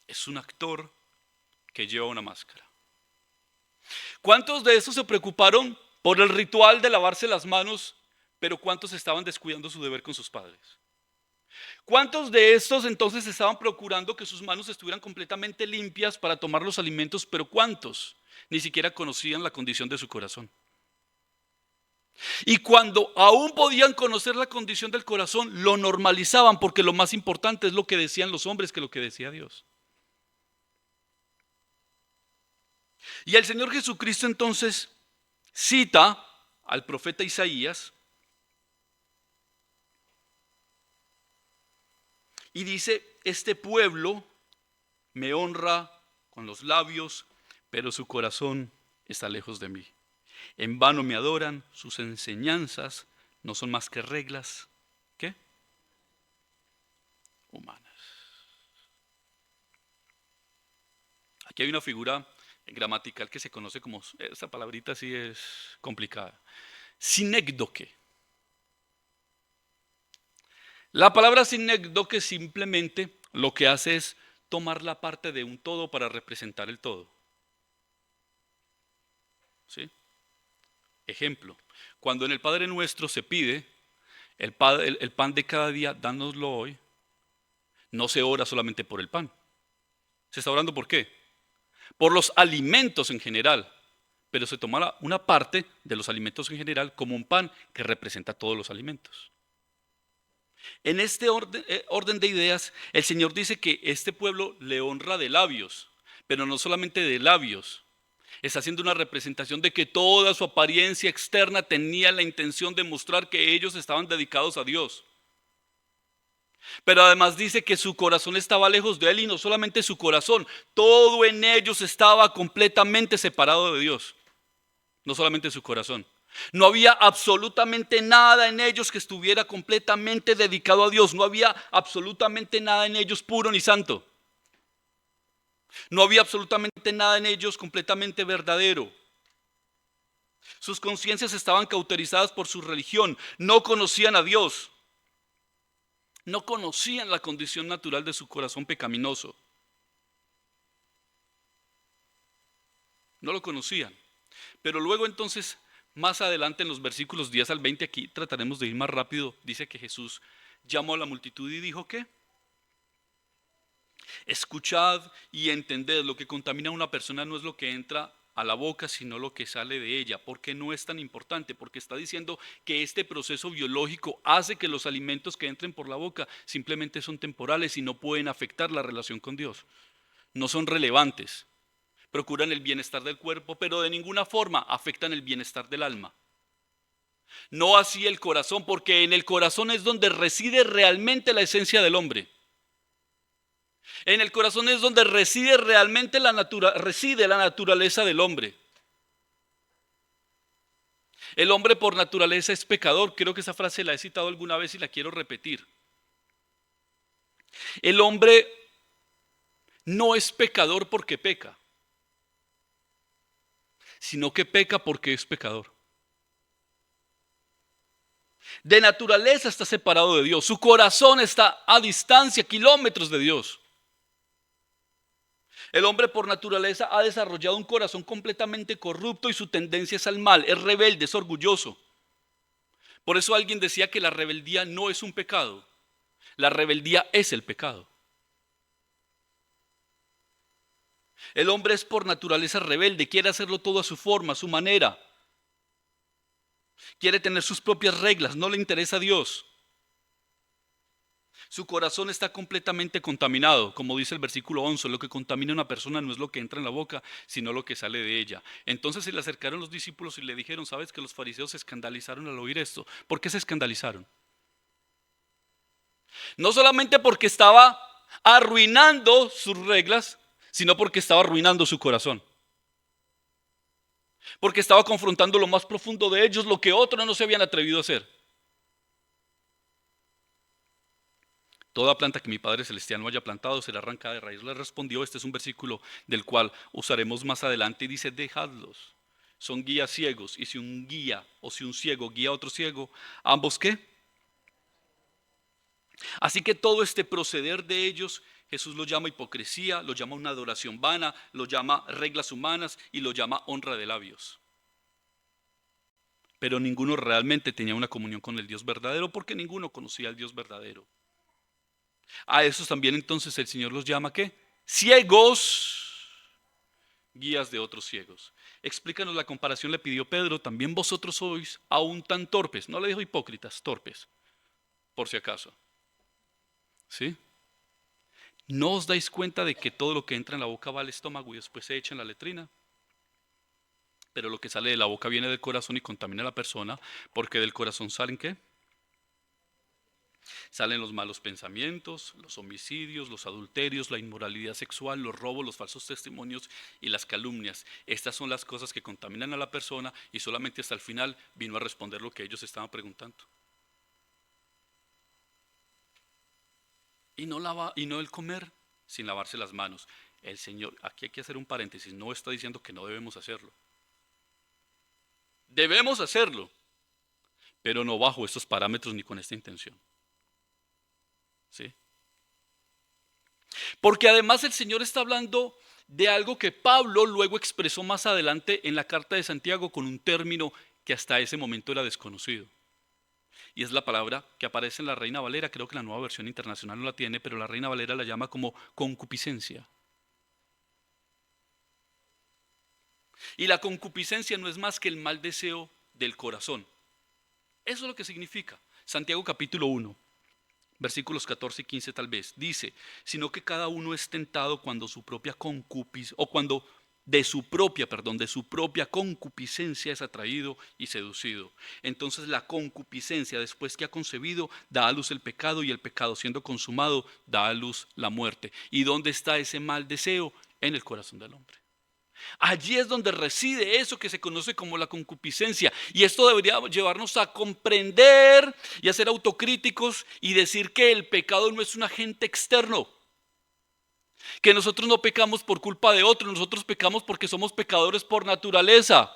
Es un actor que lleva una máscara. ¿Cuántos de esos se preocuparon por el ritual de lavarse las manos, pero cuántos estaban descuidando su deber con sus padres? ¿Cuántos de estos entonces estaban procurando que sus manos estuvieran completamente limpias para tomar los alimentos, pero cuántos ni siquiera conocían la condición de su corazón? Y cuando aún podían conocer la condición del corazón, lo normalizaban porque lo más importante es lo que decían los hombres que lo que decía Dios. Y el Señor Jesucristo entonces cita al profeta Isaías y dice, este pueblo me honra con los labios, pero su corazón está lejos de mí. En vano me adoran, sus enseñanzas no son más que reglas, ¿qué? Humanas. Aquí hay una figura gramatical que se conoce como, esta palabrita sí es complicada, sinécdoque. La palabra sinécdoque simplemente lo que hace es tomar la parte de un todo para representar el todo. ¿Sí? Ejemplo, cuando en el Padre Nuestro se pide el pan de cada día, dánoslo hoy, no se ora solamente por el pan. Se está orando ¿por qué? Por los alimentos en general, pero se toma una parte de los alimentos en general como un pan que representa todos los alimentos. En este orden de ideas, el Señor dice que este pueblo le honra de labios, pero no solamente de labios. Está haciendo una representación de que toda su apariencia externa tenía la intención de mostrar que ellos estaban dedicados a Dios. Pero además dice que su corazón estaba lejos de Él y no solamente su corazón, todo en ellos estaba completamente separado de Dios. No solamente su corazón. No había absolutamente nada en ellos que estuviera completamente dedicado a Dios. No había absolutamente nada en ellos puro ni santo. No había absolutamente nada en ellos completamente verdadero. Sus conciencias estaban cauterizadas por su religión. No conocían a Dios. No conocían la condición natural de su corazón pecaminoso. No lo conocían. Pero luego entonces, más adelante en los versículos 10 al 20, aquí trataremos de ir más rápido, dice que Jesús llamó a la multitud y dijo ¿qué? Escuchad y entended, lo que contamina a una persona no es lo que entra a la boca, sino lo que sale de ella. ¿Por qué no es tan importante? Porque está diciendo que este proceso biológico hace que los alimentos que entren por la boca simplemente son temporales y no pueden afectar la relación con Dios. No son relevantes. Procuran el bienestar del cuerpo, pero de ninguna forma afectan el bienestar del alma. No así el corazón, porque en el corazón es donde reside realmente la esencia del hombre. En el corazón es donde reside realmente la naturaleza del hombre. El hombre por naturaleza es pecador. Creo que esa frase la he citado alguna vez y la quiero repetir. El hombre no es pecador porque peca, sino que peca porque es pecador. De naturaleza está separado de Dios. Su corazón está a distancia, kilómetros de Dios. El hombre por naturaleza ha desarrollado un corazón completamente corrupto y su tendencia es al mal, es rebelde, es orgulloso. Por eso alguien decía que la rebeldía no es un pecado, la rebeldía es el pecado. El hombre es por naturaleza rebelde, quiere hacerlo todo a su forma, a su manera. Quiere tener sus propias reglas, no le interesa a Dios. Su corazón está completamente contaminado, como dice el versículo 11, lo que contamina a una persona no es lo que entra en la boca, sino lo que sale de ella. Entonces se le acercaron los discípulos y le dijeron, ¿sabes que los fariseos se escandalizaron al oír esto? ¿Por qué se escandalizaron? No solamente porque estaba arruinando sus reglas, sino porque estaba arruinando su corazón. Porque estaba confrontando lo más profundo de ellos, lo que otros no se habían atrevido a hacer. Toda planta que mi Padre Celestial no haya plantado será arrancada de raíz. Le respondió, este es un versículo del cual usaremos más adelante y dice, dejadlos. Son guías ciegos y si un guía o si un ciego guía a otro ciego, ¿ambos qué? Así que todo este proceder de ellos, Jesús lo llama hipocresía, lo llama una adoración vana, lo llama reglas humanas y lo llama honra de labios. Pero ninguno realmente tenía una comunión con el Dios verdadero porque ninguno conocía al Dios verdadero. A esos también entonces el Señor los llama ¿qué? Ciegos, guías de otros ciegos. Explícanos la comparación, le pidió Pedro, también vosotros sois aún tan torpes. No le dijo hipócritas, torpes, por si acaso. ¿Sí? ¿No os dais cuenta de que todo lo que entra en la boca va al estómago y después se echa en la letrina? Pero lo que sale de la boca viene del corazón y contamina a la persona, porque del corazón salen ¿qué? Salen los malos pensamientos, los homicidios, los adulterios, la inmoralidad sexual, los robos, los falsos testimonios y las calumnias. Estas son las cosas que contaminan a la persona y solamente hasta el final vino a responder lo que ellos estaban preguntando. Y no el comer sin lavarse las manos. El Señor, aquí hay que hacer un paréntesis, no está diciendo que no debemos hacerlo. Debemos hacerlo. pero no bajo estos parámetros ni con esta intención. ¿Sí? Porque además el Señor está hablando de algo que Pablo luego expresó más adelante en la carta de Santiago con un término que hasta ese momento era desconocido. Y es la palabra que aparece en la Reina Valera, creo que la Nueva Versión Internacional no la tiene, pero la Reina Valera la llama como concupiscencia. Y la concupiscencia no es más que el mal deseo del corazón. Eso es lo que significa. Santiago capítulo 1, versículos 14 y 15 tal vez, dice, sino que cada uno es tentado cuando su propia concupiscencia, o cuando de su propia concupiscencia es atraído y seducido. Entonces la concupiscencia, después que ha concebido, da a luz el pecado, y el pecado, siendo consumado, da a luz la muerte. ¿Y dónde está ese mal deseo? En el corazón del hombre. Allí es donde reside eso que se conoce como la concupiscencia. Y esto debería llevarnos a comprender y a ser autocríticos y decir que el pecado no es un agente externo. Que nosotros no pecamos por culpa de otros, nosotros pecamos porque somos pecadores por naturaleza.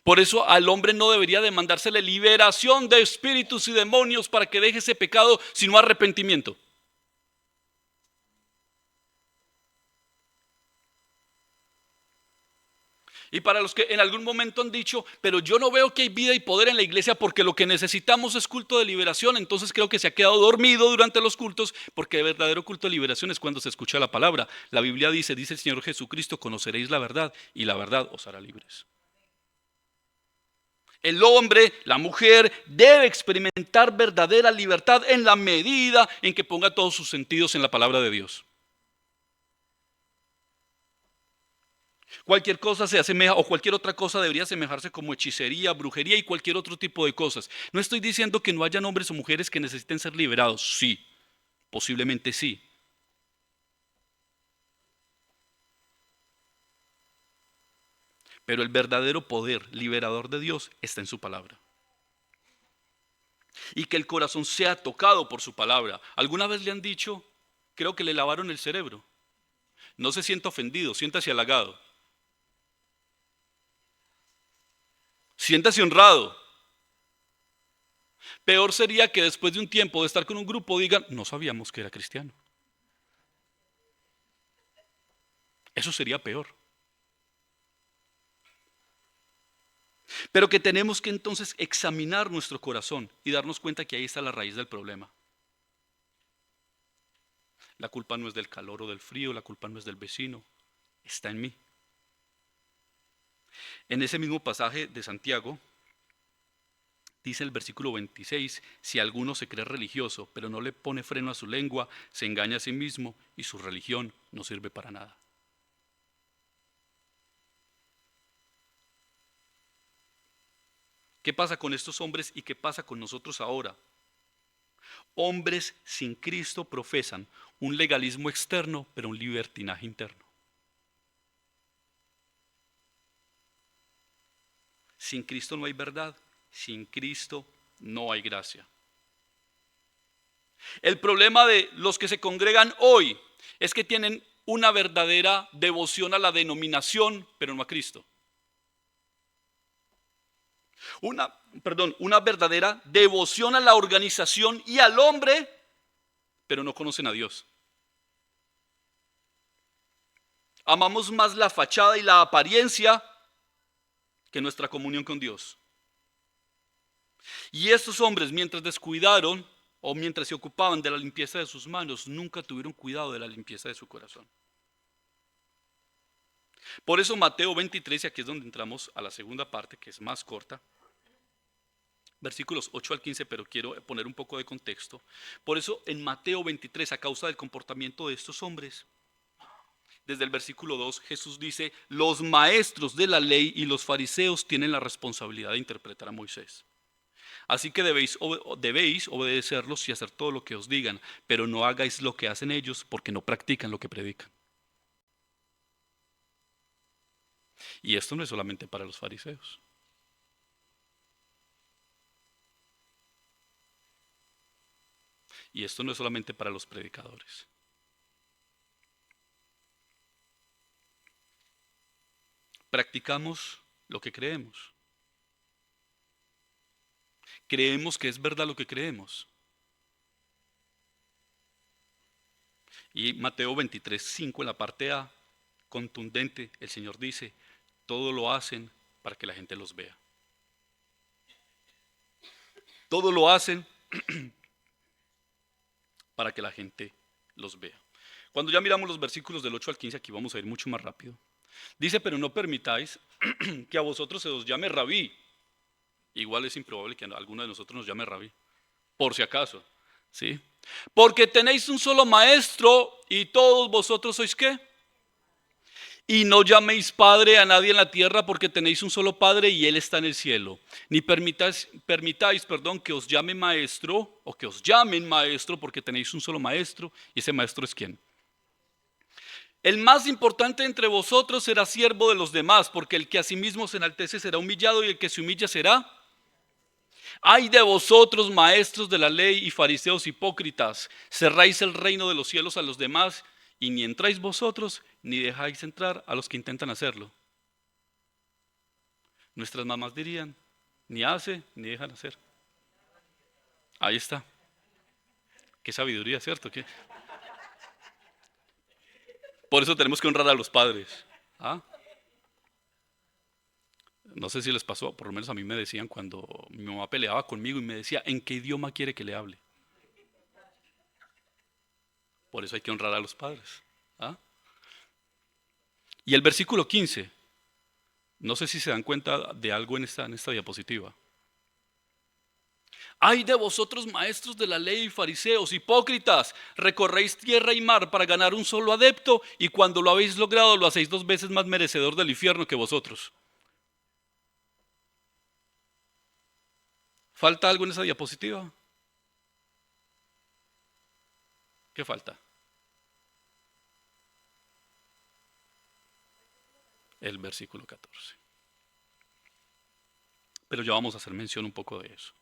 Por eso al hombre no debería demandársele liberación de espíritus y demonios para que deje ese pecado, sino arrepentimiento. Y para los que en algún momento han dicho, pero yo no veo que hay vida y poder en la iglesia porque lo que necesitamos es culto de liberación, entonces creo que se ha quedado dormido durante los cultos, porque el verdadero culto de liberación es cuando se escucha la palabra. La Biblia dice el Señor Jesucristo, conoceréis la verdad y la verdad os hará libres. El hombre, la mujer, debe experimentar verdadera libertad en la medida en que ponga todos sus sentidos en la palabra de Dios. Cualquier cosa se asemeja, o cualquier otra cosa debería asemejarse como hechicería, brujería y cualquier otro tipo de cosas. No estoy diciendo que no hayan hombres o mujeres que necesiten ser liberados. Sí, posiblemente sí. Pero el verdadero poder liberador de Dios está en su palabra. Y que el corazón sea tocado por su palabra. ¿Alguna vez le han dicho, creo que le lavaron el cerebro? No se sienta ofendido, siéntase halagado. Siéntase honrado. Peor sería que después de un tiempo de estar con un grupo digan, no sabíamos que era cristiano. Eso sería peor. Pero que tenemos que entonces examinar nuestro corazón y darnos cuenta que ahí está la raíz del problema. La culpa no es del calor o del frío, la culpa no es del vecino, está en mí. En ese mismo pasaje de Santiago, dice el versículo 26, si alguno se cree religioso, pero no le pone freno a su lengua, se engaña a sí mismo y su religión no sirve para nada. ¿Qué pasa con estos hombres y qué pasa con nosotros ahora? Hombres sin Cristo profesan un legalismo externo, pero un libertinaje interno. Sin Cristo no hay verdad, sin Cristo no hay gracia. El problema de los que se congregan hoy es que tienen una verdadera devoción a la denominación, pero no a Cristo. Una verdadera devoción a la organización y al hombre, pero no conocen a Dios. Amamos más la fachada y la apariencia que nuestra comunión con Dios. Y estos hombres, mientras descuidaron o mientras se ocupaban de la limpieza de sus manos, nunca tuvieron cuidado de la limpieza de su corazón. Por eso Mateo 23, y aquí es donde entramos a la segunda parte, que es más corta, versículos 8 al 15, pero quiero poner un poco de contexto. Por eso en Mateo 23, a causa del comportamiento de estos hombres, desde el versículo 2, Jesús dice, los maestros de la ley y los fariseos tienen la responsabilidad de interpretar a Moisés. Así que debéis obedecerlos y hacer todo lo que os digan, pero no hagáis lo que hacen ellos porque no practican lo que predican. Y esto no es solamente para los fariseos. Y esto no es solamente para los predicadores. Practicamos lo que creemos. Creemos que es verdad lo que creemos. Y Mateo 23:5 en la parte A, contundente, el Señor dice, todo lo hacen para que la gente los vea. Todo lo hacen para que la gente los vea. Cuando ya miramos los versículos del 8 al 15, aquí vamos a ir mucho más rápido. Dice, pero no permitáis que a vosotros se os llame rabí. Igual es improbable que a alguno de nosotros nos llame rabí, por si acaso, ¿sí? Porque tenéis un solo maestro y todos vosotros sois ¿qué? Y no llaméis padre a nadie en la tierra porque tenéis un solo padre y él está en el cielo. Ni permitáis, que os llame maestro o que os llamen maestro porque tenéis un solo maestro y ese maestro es ¿quién? El más importante entre vosotros será siervo de los demás, porque el que a sí mismo se enaltece será humillado y el que se humilla será. Ay de vosotros, maestros de la ley y fariseos hipócritas, cerráis el reino de los cielos a los demás y ni entráis vosotros ni dejáis entrar a los que intentan hacerlo. Nuestras mamás dirían, ni hace ni dejan hacer. Ahí está. Qué sabiduría, ¿cierto? Por eso tenemos que honrar a los padres. ¿Ah? No sé si les pasó, por lo menos a mí me decían cuando mi mamá peleaba conmigo y me decía, ¿en qué idioma quiere que le hable? Por eso hay que honrar a los padres. ¿Ah? Y el versículo 15, no sé si se dan cuenta de algo en esta diapositiva. Ay de vosotros, maestros de la ley y fariseos, hipócritas, recorréis tierra y mar para ganar un solo adepto y cuando lo habéis logrado lo hacéis 2 veces más merecedor del infierno que vosotros. ¿Falta algo en esa diapositiva? ¿Qué falta? El versículo 14. Pero ya vamos a hacer mención un poco de eso.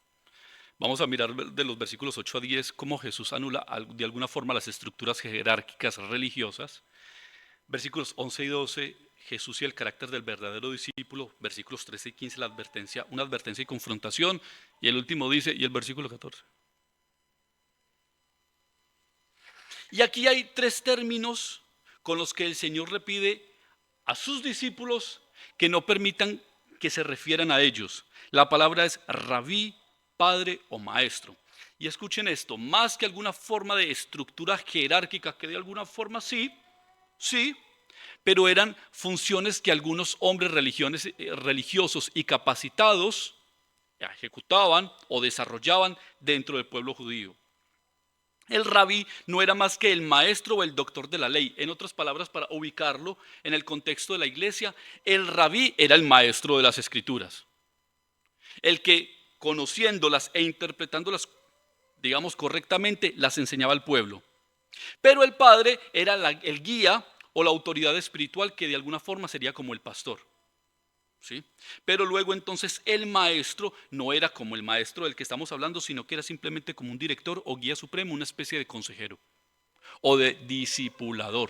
Vamos a mirar de los versículos 8 a 10 cómo Jesús anula de alguna forma las estructuras jerárquicas religiosas. Versículos 11 y 12, Jesús y el carácter del verdadero discípulo. Versículos 13 y 15, una advertencia y confrontación. Y el último dice, y el versículo 14. Y aquí hay 3 términos con los que el Señor le pide a sus discípulos que no permitan que se refieran a ellos. La palabra es rabí, padre o maestro. Y escuchen esto, más que alguna forma de estructura jerárquica, que de alguna forma sí, pero eran funciones que algunos hombres religiosos y capacitados ejecutaban o desarrollaban dentro del pueblo judío. El rabí no era más que el maestro o el doctor de la ley. En otras palabras, para ubicarlo en el contexto de la iglesia, el rabí era el maestro de las escrituras. El que, conociéndolas e interpretándolas, digamos correctamente, las enseñaba al pueblo. Pero el padre era el guía o la autoridad espiritual que de alguna forma sería como el pastor. ¿Sí? Pero luego entonces el maestro no era como el maestro del que estamos hablando, sino que era simplemente como un director o guía supremo, una especie de consejero o de discipulador.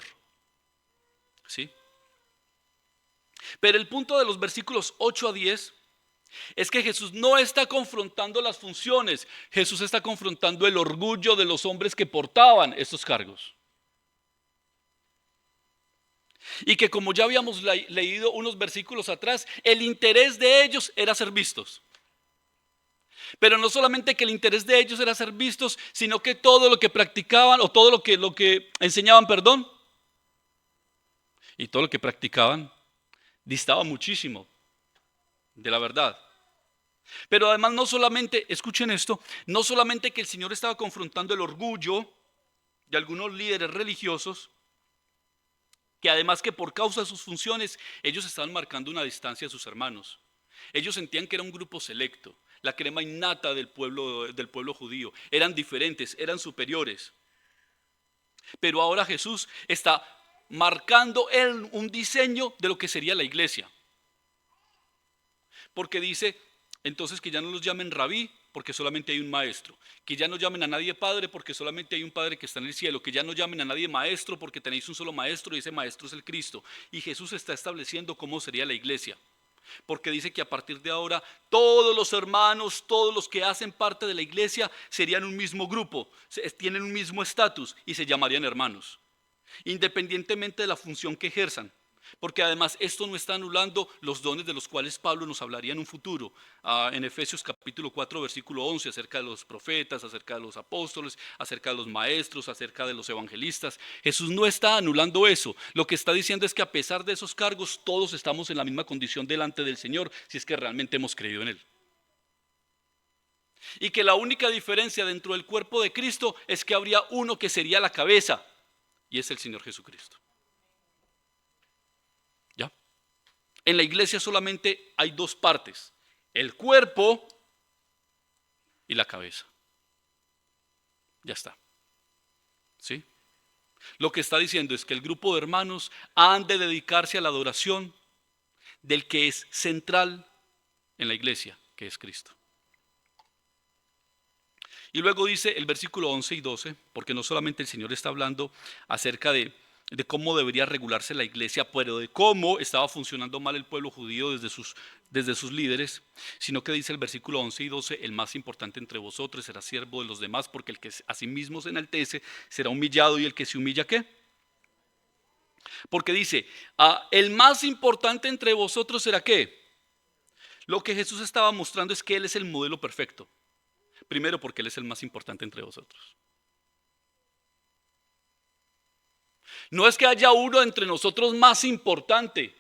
¿Sí? Pero el punto de los versículos 8 a 10 es que Jesús no está confrontando las funciones, Jesús está confrontando el orgullo de los hombres que portaban estos cargos. Y que como ya habíamos leído unos versículos atrás, el interés de ellos era ser vistos. Pero no solamente que el interés de ellos era ser vistos, sino que todo lo que practicaban o todo lo que enseñaban, y todo lo que practicaban distaba muchísimo de la verdad. Pero además no solamente, escuchen esto, no solamente que el Señor estaba confrontando el orgullo de algunos líderes religiosos, que además que por causa de sus funciones, ellos estaban marcando una distancia a sus hermanos. Ellos sentían que era un grupo selecto, la crema innata del pueblo judío. Eran diferentes, eran superiores. Pero ahora Jesús está marcando un diseño de lo que sería la iglesia. Porque dice, entonces que ya no los llamen rabí, porque solamente hay un maestro. Que ya no llamen a nadie padre, porque solamente hay un padre que está en el cielo. Que ya no llamen a nadie maestro, porque tenéis un solo maestro y ese maestro es el Cristo. Y Jesús está estableciendo cómo sería la iglesia. Porque dice que a partir de ahora todos los hermanos, todos los que hacen parte de la iglesia serían un mismo grupo, tienen un mismo estatus y se llamarían hermanos, independientemente de la función que ejerzan. Porque además esto no está anulando los dones de los cuales Pablo nos hablaría en un futuro. En Efesios capítulo 4 versículo 11, acerca de los profetas, acerca de los apóstoles, acerca de los maestros, acerca de los evangelistas. Jesús no está anulando eso. Lo que está diciendo es que a pesar de esos cargos, todos estamos en la misma condición delante del Señor, si es que realmente hemos creído en Él. Y que la única diferencia dentro del cuerpo de Cristo es que habría uno que sería la cabeza, y es el Señor Jesucristo. ¿Ya? En la iglesia solamente hay dos partes: el cuerpo y la cabeza. Ya está. ¿Sí? Lo que está diciendo es que el grupo de hermanos han de dedicarse a la adoración del que es central en la iglesia, que es Cristo. Y luego dice el versículo 11 y 12, porque no solamente el Señor está hablando acerca de cómo debería regularse la iglesia, pero de cómo estaba funcionando mal el pueblo judío desde sus líderes, sino que dice el versículo 11 y 12, el más importante entre vosotros será siervo de los demás, porque el que a sí mismo se enaltece será humillado, y el que se humilla, ¿qué? Porque dice, el más importante entre vosotros será ¿qué? Lo que Jesús estaba mostrando es que Él es el modelo perfecto. Primero, porque Él es el más importante entre vosotros. No es que haya uno entre nosotros más importante.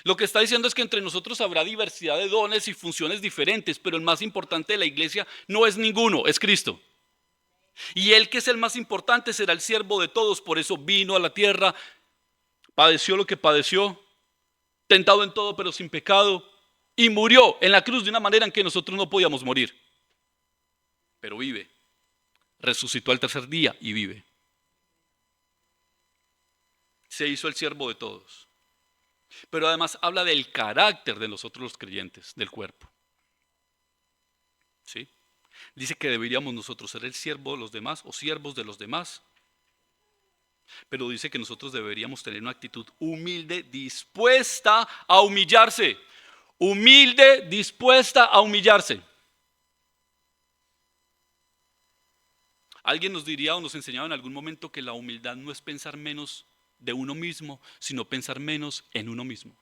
Lo que está diciendo es que entre nosotros habrá diversidad de dones y funciones diferentes, pero el más importante de la iglesia no es ninguno, es Cristo. Y Él, que es el más importante, será el siervo de todos. Por eso vino a la tierra, padeció lo que padeció, tentado en todo pero sin pecado, y murió en la cruz de una manera en que nosotros no podíamos morir. Pero vive, resucitó al tercer día y vive. Se hizo el siervo de todos. Pero además habla del carácter de nosotros los creyentes, del cuerpo. ¿Sí? Dice que deberíamos nosotros ser el siervo de los demás o siervos de los demás. Pero dice que nosotros deberíamos tener una actitud humilde, dispuesta a humillarse. Humilde, dispuesta a humillarse. Alguien nos diría o nos enseñaba en algún momento que la humildad no es pensar menos de uno mismo, sino pensar menos en uno mismo.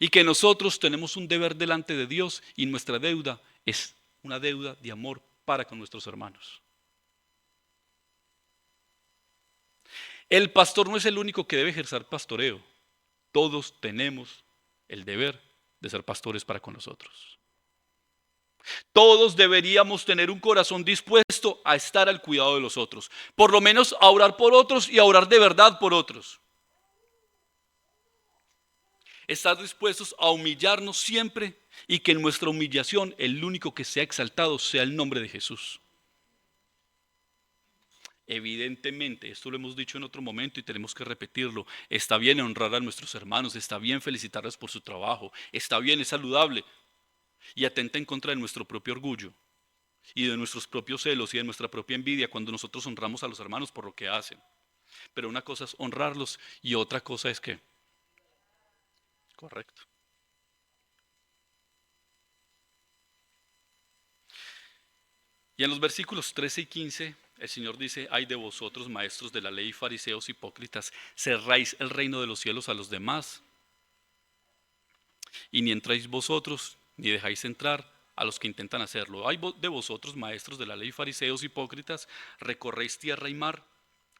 Y que nosotros tenemos un deber delante de Dios y nuestra deuda es una deuda de amor para con nuestros hermanos. El pastor no es el único que debe ejercer pastoreo. Todos tenemos el deber de ser pastores para con nosotros. Todos deberíamos tener un corazón dispuesto a estar al cuidado de los otros. Por lo menos a orar por otros y a orar de verdad por otros. Estar dispuestos a humillarnos siempre y que en nuestra humillación el único que sea exaltado sea el nombre de Jesús. Evidentemente, esto lo hemos dicho en otro momento y tenemos que repetirlo. Está bien honrar a nuestros hermanos, está bien felicitarles por su trabajo, está bien, es saludable. Y atenta en contra de nuestro propio orgullo y de nuestros propios celos y de nuestra propia envidia cuando nosotros honramos a los hermanos por lo que hacen. Pero una cosa es honrarlos y otra cosa es que, correcto. Y en los versículos 13 y 15, el Señor dice: ay de vosotros, maestros de la ley, fariseos hipócritas, cerráis el reino de los cielos a los demás, y ni entráis vosotros, ni dejáis entrar a los que intentan hacerlo. Ay de vosotros, maestros de la ley, fariseos hipócritas, recorréis tierra y mar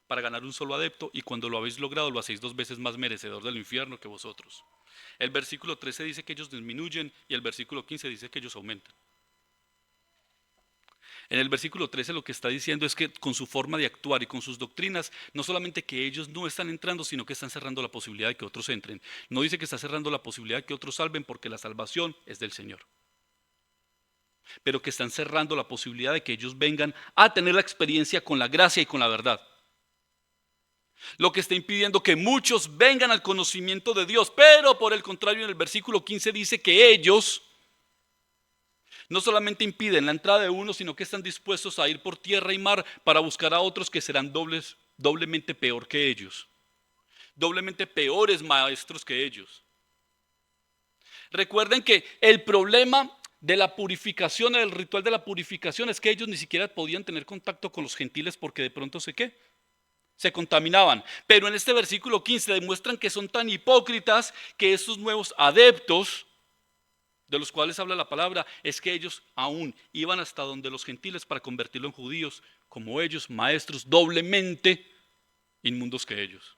para ganar un solo adepto, y cuando lo habéis logrado lo hacéis 2 veces más merecedor del infierno que vosotros. El versículo 13 dice que ellos disminuyen y el versículo 15 dice que ellos aumentan. En el versículo 13 lo que está diciendo es que con su forma de actuar y con sus doctrinas, no solamente que ellos no están entrando, sino que están cerrando la posibilidad de que otros entren. No dice que está cerrando la posibilidad de que otros salven, porque la salvación es del Señor. Pero que están cerrando la posibilidad de que ellos vengan a tener la experiencia con la gracia y con la verdad. Lo que está impidiendo que muchos vengan al conocimiento de Dios. Pero por el contrario, en el versículo 15 dice que ellos no solamente impiden la entrada de uno, sino que están dispuestos a ir por tierra y mar para buscar a otros que serán doblemente peor que ellos. doblemente peores maestros que ellos. Recuerden que el problema de la purificación, del ritual de la purificación, es que ellos ni siquiera podían tener contacto con los gentiles porque de pronto se contaminaban. Pero en este versículo 15 demuestran que son tan hipócritas que estos nuevos adeptos, de los cuales habla la palabra, es que ellos aún iban hasta donde los gentiles para convertirlos en judíos, como ellos, maestros doblemente inmundos que ellos.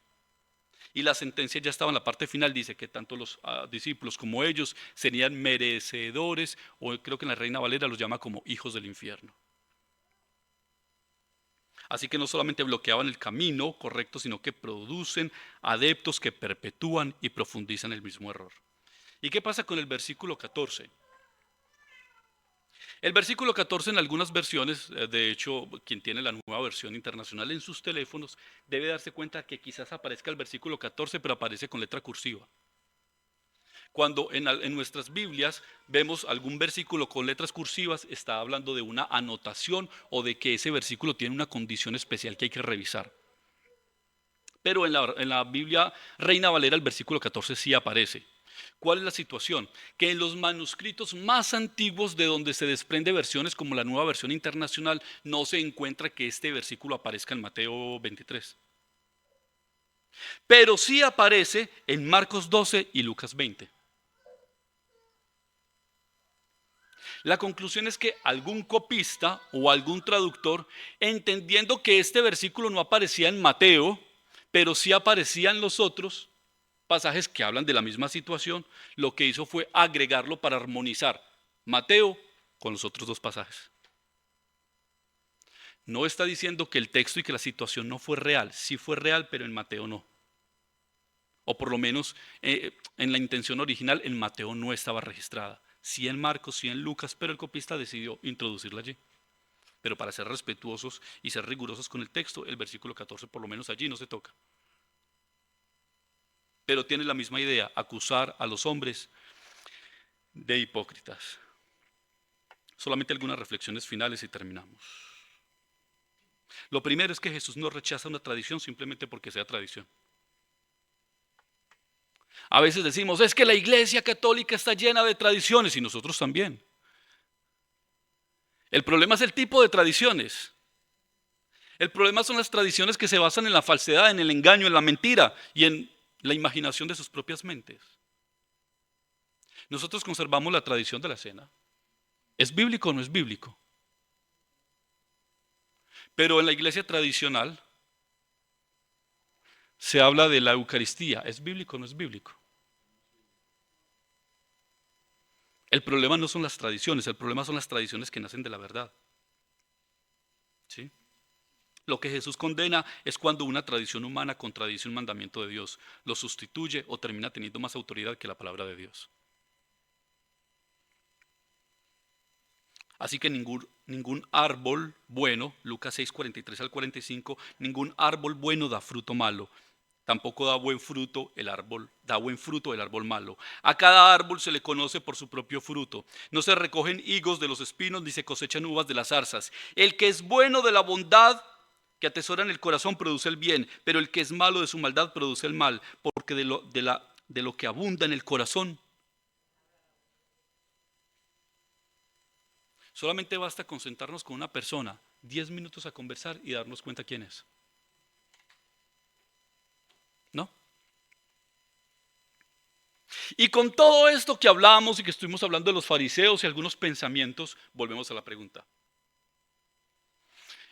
Y la sentencia ya estaba en la parte final, dice que tanto los discípulos como ellos serían merecedores, o creo que en la Reina Valera los llama como hijos del infierno. Así que no solamente bloqueaban el camino correcto, sino que producen adeptos que perpetúan y profundizan el mismo error. ¿Y qué pasa con el versículo 14? El versículo 14 en algunas versiones, de hecho, quien tiene la nueva versión internacional en sus teléfonos, debe darse cuenta que quizás aparezca el versículo 14, pero aparece con letra cursiva. Cuando en nuestras Biblias vemos algún versículo con letras cursivas, está hablando de una anotación o de que ese versículo tiene una condición especial que hay que revisar. Pero en la Biblia Reina Valera el versículo 14 sí aparece. ¿Cuál es la situación? Que en los manuscritos más antiguos de donde se desprende versiones como la nueva versión internacional, no se encuentra que este versículo aparezca en Mateo 23. Pero sí aparece en Marcos 12 y Lucas 20. La conclusión es que algún copista o algún traductor, entendiendo que este versículo no aparecía en Mateo, pero sí aparecía en los otros pasajes que hablan de la misma situación, lo que hizo fue agregarlo para armonizar Mateo con los otros dos pasajes. No está diciendo que el texto y que la situación no fue real, sí fue real, pero en Mateo no. O por lo menos en la intención original en Mateo no estaba registrada. Sí en Marcos, sí en Lucas, pero el copista decidió introducirla allí. Pero para ser respetuosos y ser rigurosos con el texto, el versículo 14 por lo menos allí no se toca. Pero tiene la misma idea, acusar a los hombres de hipócritas. Solamente algunas reflexiones finales y terminamos. Lo primero es que Jesús no rechaza una tradición simplemente porque sea tradición. A veces decimos, es que la Iglesia Católica está llena de tradiciones y nosotros también. El problema es el tipo de tradiciones. El problema son las tradiciones que se basan en la falsedad, en el engaño, en la mentira y en la imaginación de sus propias mentes. Nosotros conservamos la tradición de la cena. ¿Es bíblico o no es bíblico? Pero en la iglesia tradicional se habla de la Eucaristía. ¿Es bíblico o no es bíblico? El problema no son las tradiciones, el problema son las tradiciones que nacen de la verdad. ¿Sí? Lo que Jesús condena es cuando una tradición humana contradice un mandamiento de Dios, lo sustituye o termina teniendo más autoridad que la palabra de Dios. Así que ningún árbol bueno, Lucas 6, 43 al 45, ningún árbol bueno da fruto malo. Tampoco da buen fruto el árbol malo. A cada árbol se le conoce por su propio fruto. No se recogen higos de los espinos ni se cosechan uvas de las zarzas. El que es bueno de la bondad que atesora en el corazón produce el bien, pero el que es malo de su maldad produce el mal, porque de lo que abunda en el corazón. Solamente basta con sentarnos con una persona 10 minutos a conversar y darnos cuenta quién es. ¿No? Y con todo esto que hablamos y que estuvimos hablando de los fariseos y algunos pensamientos, volvemos a la pregunta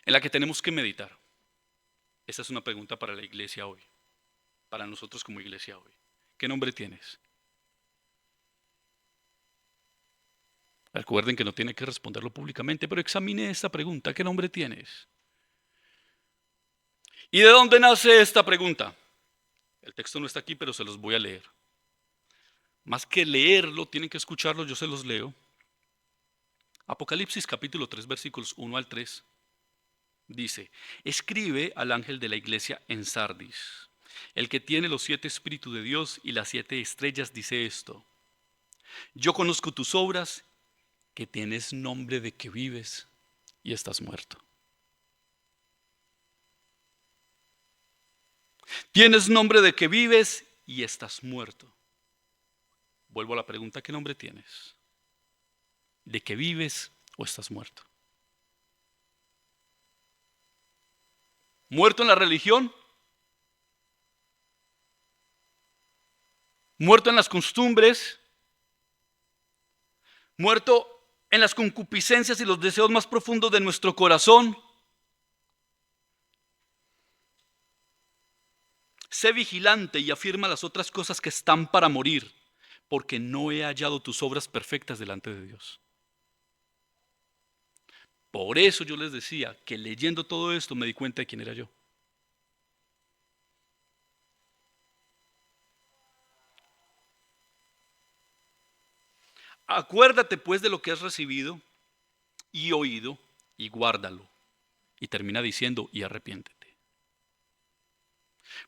en la que tenemos que meditar. Esta es una pregunta para la iglesia hoy, para nosotros como iglesia hoy. ¿Qué nombre tienes? Recuerden que no tiene que responderlo públicamente, pero examine esta pregunta. ¿Qué nombre tienes? ¿Y de dónde nace esta pregunta? El texto no está aquí, pero se los voy a leer. Más que leerlo, tienen que escucharlo, yo se los leo. Apocalipsis capítulo 3, versículos 1 al 3. Dice, escribe al ángel de la iglesia en Sardis. El que tiene los 7 espíritus de Dios y las 7 estrellas dice esto. Yo conozco tus obras, que tienes nombre de que vives y estás muerto. Tienes nombre de que vives y estás muerto. Vuelvo a la pregunta, ¿qué nombre tienes? ¿De que vives o estás muerto? ¿Muerto en la religión? ¿Muerto en las costumbres? ¿Muerto en las concupiscencias y los deseos más profundos de nuestro corazón? Sé vigilante y afirma las otras cosas que están para morir, porque no he hallado tus obras perfectas delante de Dios. Por eso yo les decía que leyendo todo esto me di cuenta de quién era yo. Acuérdate pues de lo que has recibido y oído y guárdalo. Y termina diciendo, y arrepiéntete.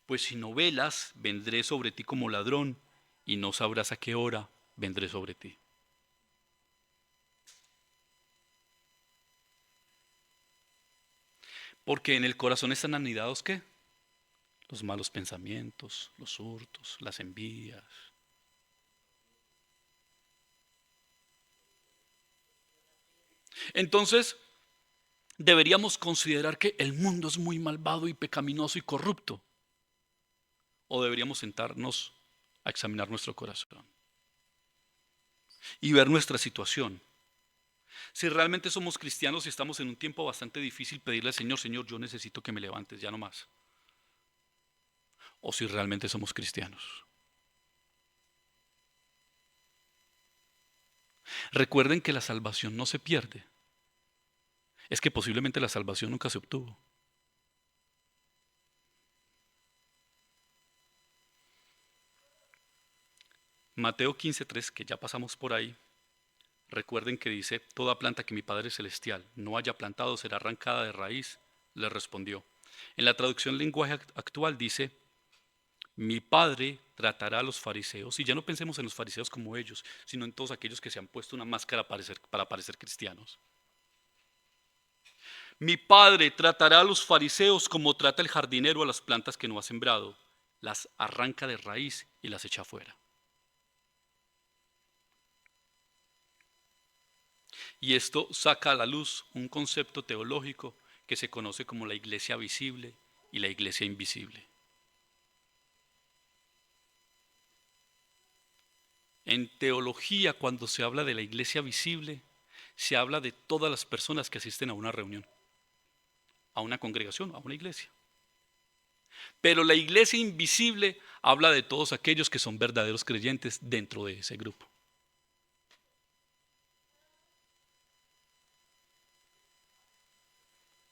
Pues si no velas, vendré sobre ti como ladrón, y no sabrás a qué hora vendré sobre ti. Porque en el corazón están anidados, ¿qué? Los malos pensamientos, los hurtos, las envidias. Entonces, deberíamos considerar que el mundo es muy malvado y pecaminoso y corrupto. O deberíamos sentarnos a examinar nuestro corazón y ver nuestra situación. Si realmente somos cristianos y estamos en un tiempo bastante difícil, pedirle al Señor, Señor, yo necesito que me levantes, ya no más. O si realmente somos cristianos. Recuerden que la salvación no se pierde. Es que posiblemente la salvación nunca se obtuvo. Mateo 15:3, que ya pasamos por ahí, recuerden que dice, toda planta que mi Padre Celestial no haya plantado será arrancada de raíz, le respondió. En la traducción lenguaje actual dice, mi Padre tratará a los fariseos, y ya no pensemos en los fariseos como ellos, sino en todos aquellos que se han puesto una máscara para parecer cristianos. Mi Padre tratará a los fariseos como trata el jardinero a las plantas que no ha sembrado, las arranca de raíz y las echa afuera. Y esto saca a la luz un concepto teológico que se conoce como la iglesia visible y la iglesia invisible. En teología, cuando se habla de la iglesia visible, se habla de todas las personas que asisten a una reunión, a una congregación, a una iglesia. Pero la iglesia invisible habla de todos aquellos que son verdaderos creyentes dentro de ese grupo.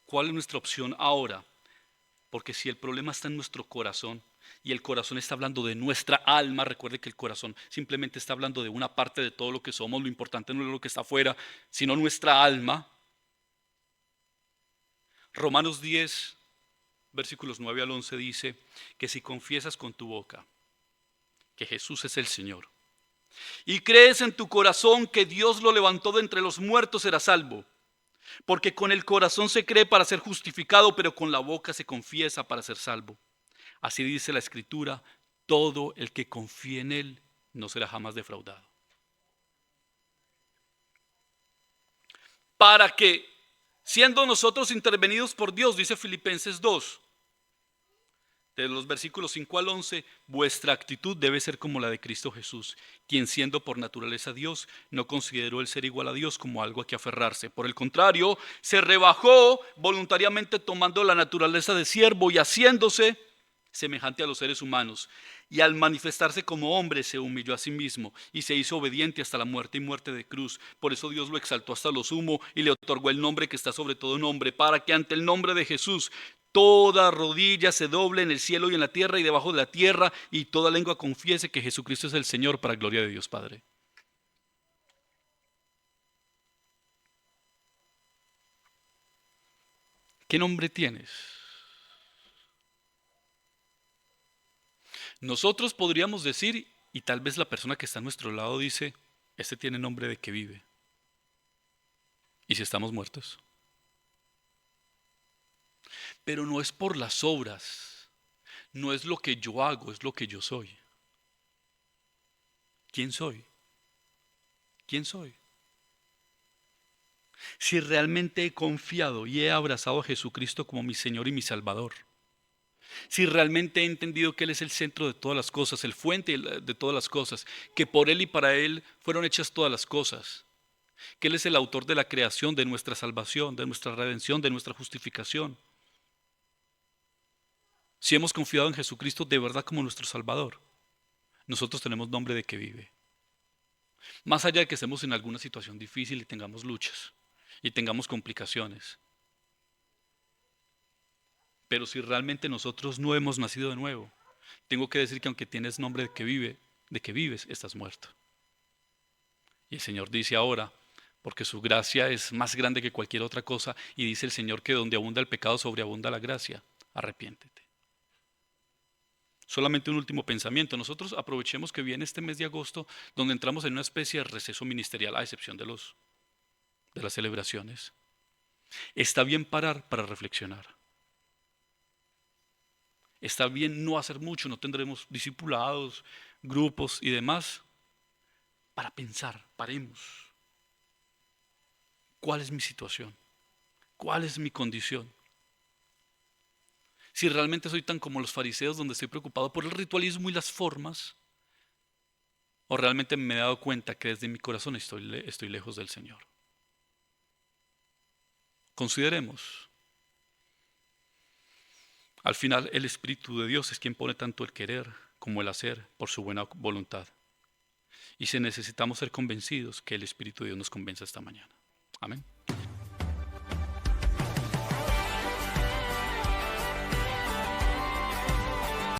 ¿Cuál es nuestra opción ahora? Porque si el problema está en nuestro corazón y el corazón está hablando de nuestra alma, recuerde que el corazón simplemente está hablando de una parte de todo lo que somos, lo importante no es lo que está afuera, sino nuestra alma. Romanos 10, versículos 9 al 11 dice que si confiesas con tu boca que Jesús es el Señor y crees en tu corazón que Dios lo levantó de entre los muertos, serás salvo. Porque con el corazón se cree para ser justificado, pero con la boca se confiesa para ser salvo. Así dice la Escritura, todo el que confíe en Él no será jamás defraudado. Para que, siendo nosotros intervenidos por Dios, dice Filipenses 2, de los versículos 5 al 11, vuestra actitud debe ser como la de Cristo Jesús, quien siendo por naturaleza Dios, no consideró el ser igual a Dios como algo a que aferrarse. Por el contrario, se rebajó voluntariamente tomando la naturaleza de siervo y haciéndose semejante a los seres humanos. Y al manifestarse como hombre se humilló a sí mismo y se hizo obediente hasta la muerte y muerte de cruz. Por eso Dios lo exaltó hasta lo sumo y le otorgó el nombre que está sobre todo nombre, para que ante el nombre de Jesús toda rodilla se doble en el cielo y en la tierra y debajo de la tierra, y toda lengua confiese que Jesucristo es el Señor, para gloria de Dios Padre. ¿Qué nombre tienes? Nosotros podríamos decir, y tal vez la persona que está a nuestro lado dice, este tiene nombre de que vive. ¿Y si estamos muertos? Pero no es por las obras, No es lo que yo hago, es lo que yo soy. ¿Quién soy? ¿Quién soy? Si realmente he confiado y he abrazado a Jesucristo como mi Señor y mi Salvador, si realmente he entendido que Él es el centro de todas las cosas, el fuente de todas las cosas, que por Él y para Él fueron hechas todas las cosas, que Él es el autor de la creación, de nuestra salvación, de nuestra redención, de nuestra justificación. Si hemos confiado en Jesucristo de verdad como nuestro Salvador, nosotros tenemos nombre de que vive. Más allá de que estemos en alguna situación difícil y tengamos luchas y tengamos complicaciones. Pero si realmente nosotros no hemos nacido de nuevo, tengo que decir que aunque tienes nombre de que vive, de que vives, estás muerto. Y el Señor dice ahora, porque su gracia es más grande que cualquier otra cosa, y dice el Señor que donde abunda el pecado sobreabunda la gracia. Arrepiéntete. Solamente un último pensamiento. Nosotros aprovechemos que viene este mes de agosto, donde entramos en una especie de receso ministerial, a excepción de las celebraciones. Está bien parar para reflexionar. Está bien no hacer mucho, no tendremos discipulados, grupos y demás. Para pensar, paremos. ¿Cuál es mi situación? ¿Cuál es mi condición? Si realmente soy tan como los fariseos, donde estoy preocupado por el ritualismo y las formas, o realmente me he dado cuenta que desde mi corazón estoy lejos del Señor. Consideremos. Al final, el Espíritu de Dios es quien pone tanto el querer como el hacer por su buena voluntad. Y si necesitamos ser convencidos, que el Espíritu de Dios nos convenza esta mañana. Amén.